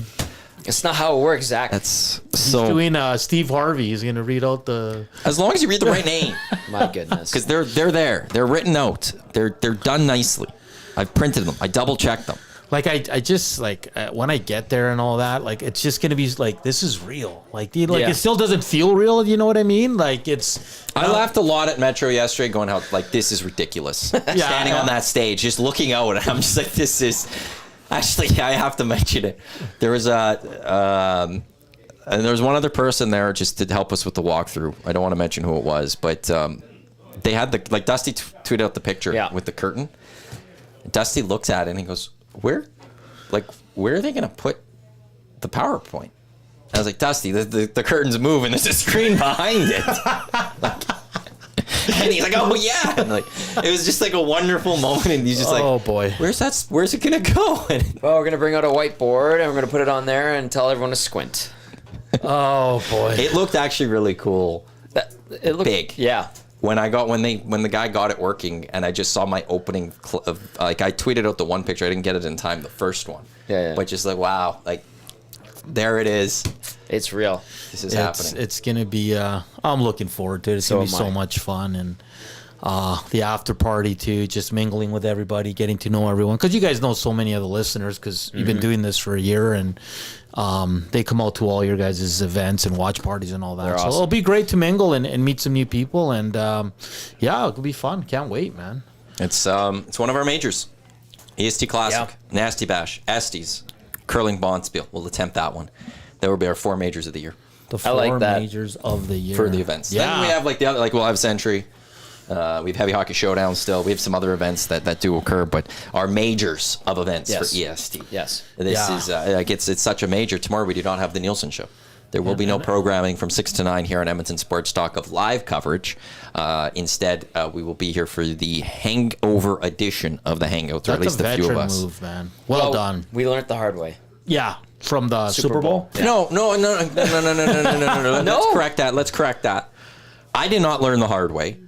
it's not how it works, Zach. That's He's doing Steve Harvey. He's going to read out the. As long as you read the right name. My goodness. Because they're there. They're written out. They're done nicely. I've printed them. I double checked them. Like I just like when I get there and all that, like it's just gonna be like this is real. Like it still doesn't feel real. You know what I mean? Like it's. I laughed a lot at Metro yesterday, going how like this is ridiculous. Standing on that stage, just looking out, and I'm just like, this is. Actually, I have to mention it. There was and there was one other person there just to help us with the walkthrough. I don't want to mention who it was, but they had Dusty tweeted out the picture with the curtain. Dusty looks at it and he goes, where are they going to put the PowerPoint? I was like, Dusty, the curtain's moving. There's a screen behind it. And he's like, oh yeah. And it was just like a wonderful moment. And he's just like, oh boy, where's it going to go? Well, we're going to bring out a whiteboard and we're going to put it on there and tell everyone to squint. Oh boy. It looked actually really cool. It looked big. Yeah. When the guy got it working, and I just saw my opening I tweeted out the one picture. I didn't get it in time, the first one. Yeah. But just like, wow, like there it is. It's real. This is happening. It's gonna be. I'm looking forward to it. It's gonna be so much fun, and the after party too. Just mingling with everybody, getting to know everyone. Because you guys know so many of the listeners, because you've been doing this for a year, and they come out to all your guys' events and watch parties and all that. They're so awesome. it'll be great to mingle and meet some new people, and it'll be fun. Can't wait, man. It's one of our majors. EST Classic, Nasty Bash, ESTYs, Curling Bonspiel. We'll attempt that one. That will be our 4 majors of the year. The 4 majors of the year for the events. Yeah. Then we have the other, we'll have Century. We have Heavy Hockey Showdown still. We have some other events that do occur, but our majors of events for EST. Yes. This is it's such a major. Tomorrow we do not have the Nielsen Show. There will be no programming from 6 to 9 here on Edmonton Sports Talk of live coverage. Instead, we will be here for the hangover edition of the Hangout, or at least a few of us. Move, man. Well done. We learned the hard way. Yeah, from the Super Bowl. Yeah. No. Let's correct that. I did not learn the hard way.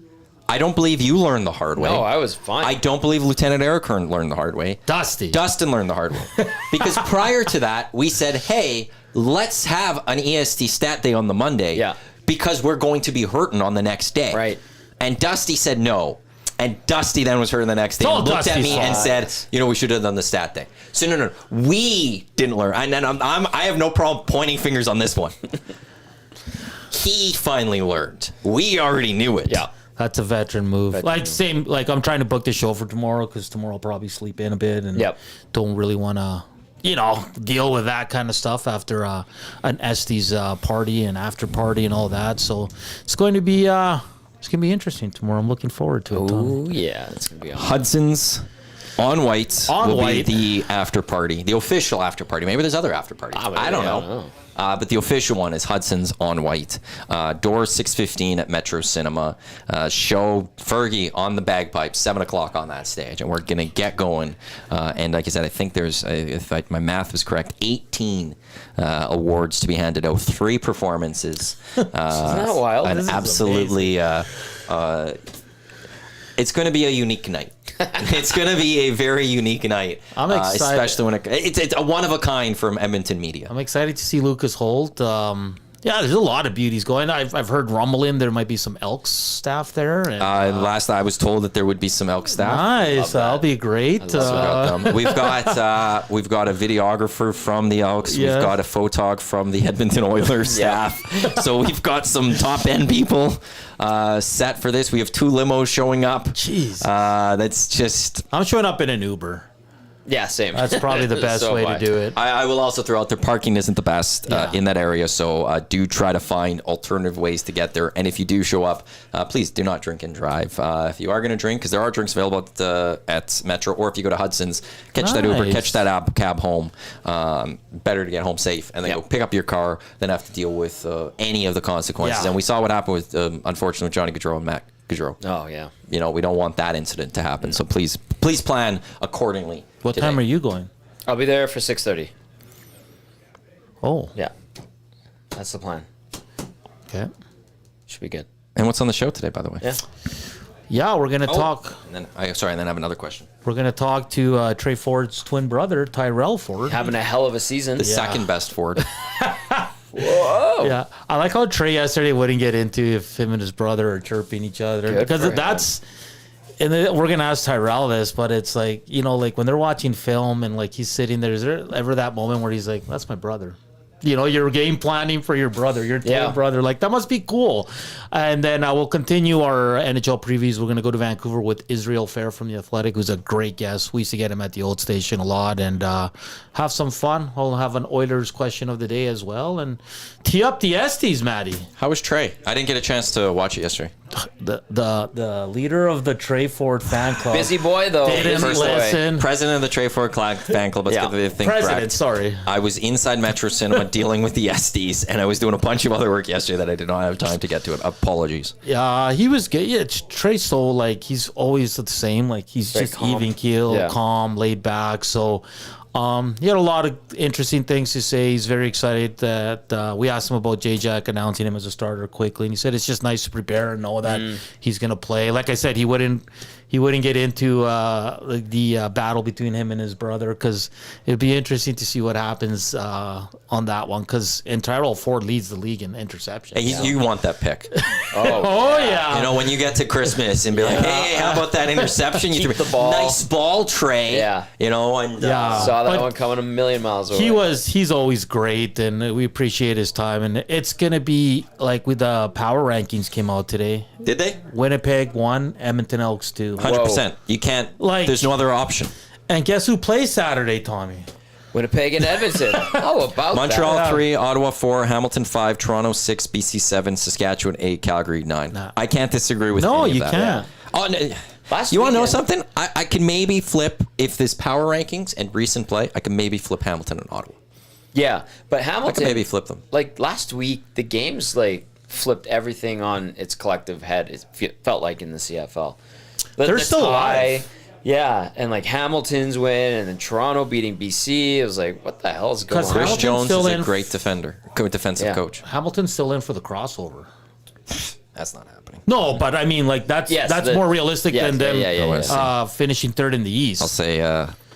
I don't believe you learned the hard way. No, I was fine. I don't believe Lieutenant Eric Hearn learned the hard way. Dustin learned the hard way. Because prior to that, we said, hey, let's have an EST stat day on the Monday. Yeah. Because we're going to be hurting on the next day. Right. And Dusty said no. And Dusty then was hurting the next day and looked at me and said, we should have done the stat day. So no. We didn't learn. And then I have no problem pointing fingers on this one. He finally learned. We already knew it. Yeah. That's a veteran move. I'm trying to book the show for tomorrow because tomorrow I'll probably sleep in a bit and don't really want to, deal with that kind of stuff after an ESTY's party and after party and all that. So it's going to be interesting tomorrow. I'm looking forward to it. Oh yeah, it's going to be awesome. Hudson's on White will be the after party, the official after party. Maybe there's other after parties. I don't know. But the official one is Hudson's on White. Doors 6:15 at Metro Cinema. Show Fergie on the bagpipes, 7 o'clock on that stage. And we're going to get going. And like I said, I think there's, if my math was correct, 18 awards to be handed out. 3 performances. Isn't that wild? And absolutely, it's going to be a unique night. It's going to be a very unique night. I'm excited. Especially when it's a one of a kind from Edmonton media. I'm excited to see Lucas Holt. Yeah, there's a lot of beauties going. I've heard rumbling there might be some Elks staff there. And, last I was told that there would be some Elk staff. Nice, that'll be great. We've got a videographer from the Elks. Yeah. We've got a photog from the Edmonton Oilers staff. So we've got some top end people set for this. We have 2 limos showing up. Jeez, that's just. I'm showing up in an Uber. Yeah, same. That's probably the best way to do it. I will also throw out there, parking isn't the best in that area, so do try to find alternative ways to get there. And if you do show up, please do not drink and drive. If you are going to drink, because there are drinks available at Metro, or if you go to Hudson's, catch that Uber, catch that cab home. Better to get home safe and then go pick up your car than have to deal with any of the consequences. And we saw what happened with, unfortunately, Johnny Gaudreau and Matt Gaudreau. Oh, yeah. You know, we don't want that incident to happen, so please plan accordingly. What today. time are you going? I'll be there for 6:30. Oh. Yeah. That's the plan. Okay. Should be good. And what's on the show today, by the way? Yeah, we're going to talk. And then I have another question. We're going to talk to Trey Ford's twin brother, Tyrell Ford. Having a hell of a season. The second best Ford. Whoa. Yeah, I like how Trey yesterday wouldn't get into if him and his brother are chirping each other. Good because for him. that's, and then we're going to ask Tyrell this, but it's like, you know, like when they're watching film and like he's sitting there, is there ever that moment where he's like, that's my brother? You know, you're game planning for your brother, your twin brother. Like, that must be cool. And then we'll continue our NHL previews. We're going to go to Vancouver with Israel Fair from The Athletic, who's a great guest. We used to get him at the old station a lot and have some fun. We'll have an Oilers question of the day as well. And tee up the ESTYs, Maddie. How was Trey? I didn't get a chance to watch it yesterday. The leader of the Trey Ford fan club. Busy boy, though. Didn't listen. President of the Trey Ford fan club. Let's get the thing President, correct. sorry. I was inside Metro Cinema dealing with the ESTYs, and I was doing a bunch of other work yesterday that I did not have time to get to it. Apologies. Yeah, he was good. Yeah, Trey's so, like, he's always the same. Like, he's very just calm. even keel, calm, laid back. So, he had a lot of interesting things to say. He's very excited that we asked him about J-Jack announcing him as a starter quickly, and he said it's just nice to prepare and know that he's going to play. Like I said, he wouldn't get into the battle between him and his brother because it'd be interesting to see what happens on that one. Because Tyrell Ford leads the league in interceptions. Hey, you want that pick? Oh yeah. You know, when you get to Christmas and be like, hey, how about that interception? You Keep the ball. Nice ball, Trey. Yeah. You know, and Saw that But one coming a million miles away. He's always great, and we appreciate his time. And it's gonna be like with the power rankings came out today. did they? Winnipeg 1, Edmonton Elks 2. 100%. You can't. There's no other option. And guess who plays Saturday, Tommy? Winnipeg and Edmonton. How about Montreal that? 3, Ottawa 4, Hamilton 5, Toronto 6, BC 7, Saskatchewan 8, Calgary 9. Nah. I can't disagree with No, any of you that. can't. Oh, no. Last You want to know weekend- something? I can maybe flip, if this power rankings and recent play, I can maybe flip Hamilton and Ottawa. Yeah, but I Hamilton. can maybe flip them. Like last week, the games like flipped everything on its collective head. It felt like in the CFL. They're still alive. Yeah, and like Hamilton's win, and then Toronto beating BC. It was like, what the hell is going 'Cause on? Chris Hamilton's Jones still is a in- great defensive coach. Hamilton's still in for the crossover. That's not happening. No, but I mean, like that's more realistic than them finishing third in the East. I'll say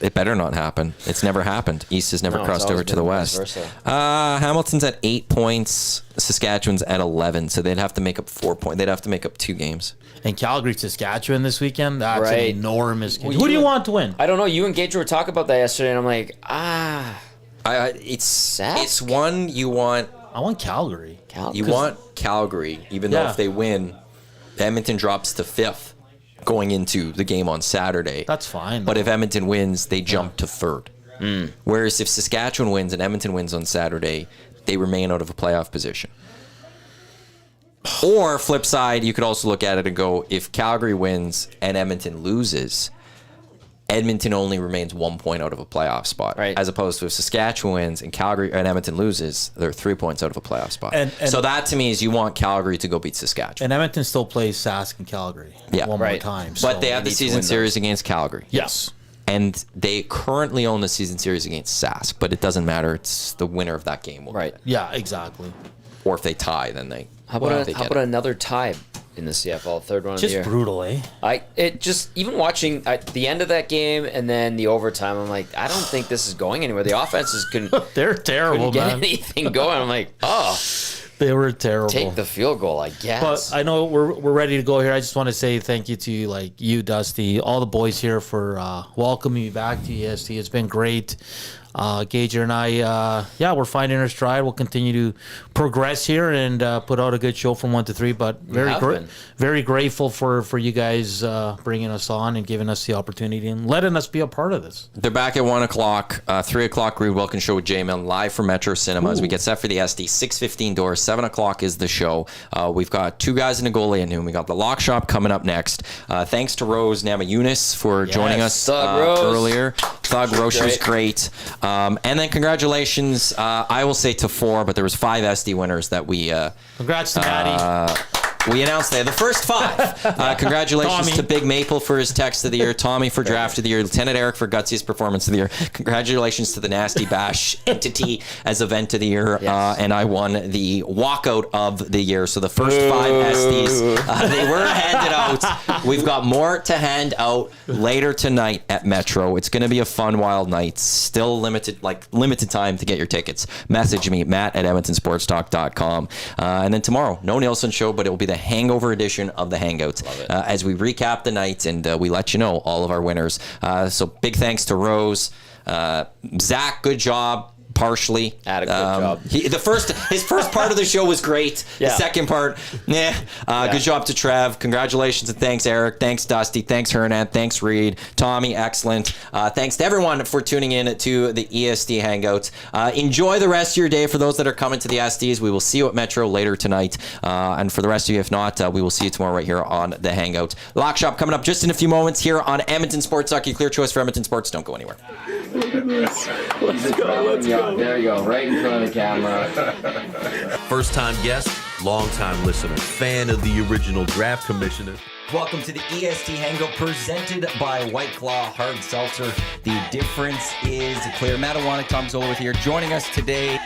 it better not happen. It's never happened. East has never crossed over to the West. Hamilton's at 8 points. Saskatchewan's at 11, so they'd have to make up 4 points. They'd have to make up 2 games. And Calgary, Saskatchewan this weekend. That's Right. an enormous game. Well, Who do you want to win? I don't know. You and Gage were talking about that yesterday, and I'm like, It's one you want. I want Calgary. You want Calgary, even though if they win, Edmonton drops to 5th going into the game on Saturday. That's fine. But if Edmonton wins, they jump to 3rd. Whereas if Saskatchewan wins and Edmonton wins on Saturday, they remain out of a playoff position. Or flip side, you could also look at it and go, if Calgary wins and Edmonton loses, Edmonton only remains 1 point out of a playoff spot. Right. As opposed to if Saskatchewan wins and Calgary and Edmonton loses, they're 3 points out of a playoff spot. And so that to me is you want Calgary to go beat Saskatchewan. And Edmonton still plays Sask and Calgary one more time. But they have the season series against Calgary. Yes. And they currently own the season series against Sask, but it doesn't matter. It's the winner of that game. right. Yeah, exactly. Or if they tie, then they. How about another tie in the CFL, third one of the year? Just brutal, eh? Even watching at the end of that game and then the overtime, I'm like, I don't think this is going anywhere. The offenses couldn't. They're terrible, couldn't get man. anything going. I'm like, oh. They were terrible. Take the field goal, I guess. But I know we're ready to go here. I just want to say thank you to like you, Dusty, all the boys here for welcoming me back to EST. It's been great. Gager and I, we're finding our stride. We'll continue to progress here and put out a good show from 1 to 3. But very grateful for you guys bringing us on and giving us the opportunity and letting us be a part of this. They're back at 1 o'clock, 3 o'clock. Reed Wilkins show with J Mill live from Metro Cinemas. We get set for the ESTY 6:15 doors. 7 o'clock is the show. We've got 2 guys in a goalie at noon. We got the Lock Shop coming up next. Thanks to Rose Namajunas for joining us earlier. Thug Rose was great. And then congratulations, I will say to 4, but there was 5 ESTY winners that we... Congrats to Maddie. We announced there the first 5. Congratulations to Big Maple for his text of the year, Tommy for draft of the year, Lieutenant Eric for gutsiest performance of the year. Congratulations to the Nasty Bash entity as event of the year, and I won the walkout of the year. So the first 5 ESTYs, they were handed out. We've got more to hand out later tonight at Metro. It's going to be a fun, wild night. Still limited time to get your tickets. Message me, Matt@EdmontonSportsTalk.com. And then tomorrow, no Nielsen show, but it will be the hangover edition of the Hangout as we recap the night and we let you know all of our winners. So big thanks to Rose. Zach, good job. Partially. Had a good job. His first part of the show was great. The second part, good job to Trev. Congratulations and thanks, Eric. Thanks, Dusty. Thanks, Hernan. Thanks, Reed. Tommy, excellent. Thanks to everyone for tuning in to the EST Hangout. Enjoy the rest of your day. For those that are coming to the ESTs, we will see you at Metro later tonight. And for the rest of you, if not, we will see you tomorrow right here on the Hangout. Lock Shop coming up just in a few moments here on Edmonton Sports Talk. Your clear choice for Edmonton Sports. Don't go anywhere. Let's go. There you go, right in front of the camera. First-time guest, long-time listener, fan of the original draft commissioner. Welcome to the EST Hangout presented by White Claw Hard Seltzer. The difference is clear. Matt Iwanek, Tom Zola with here. Joining us today,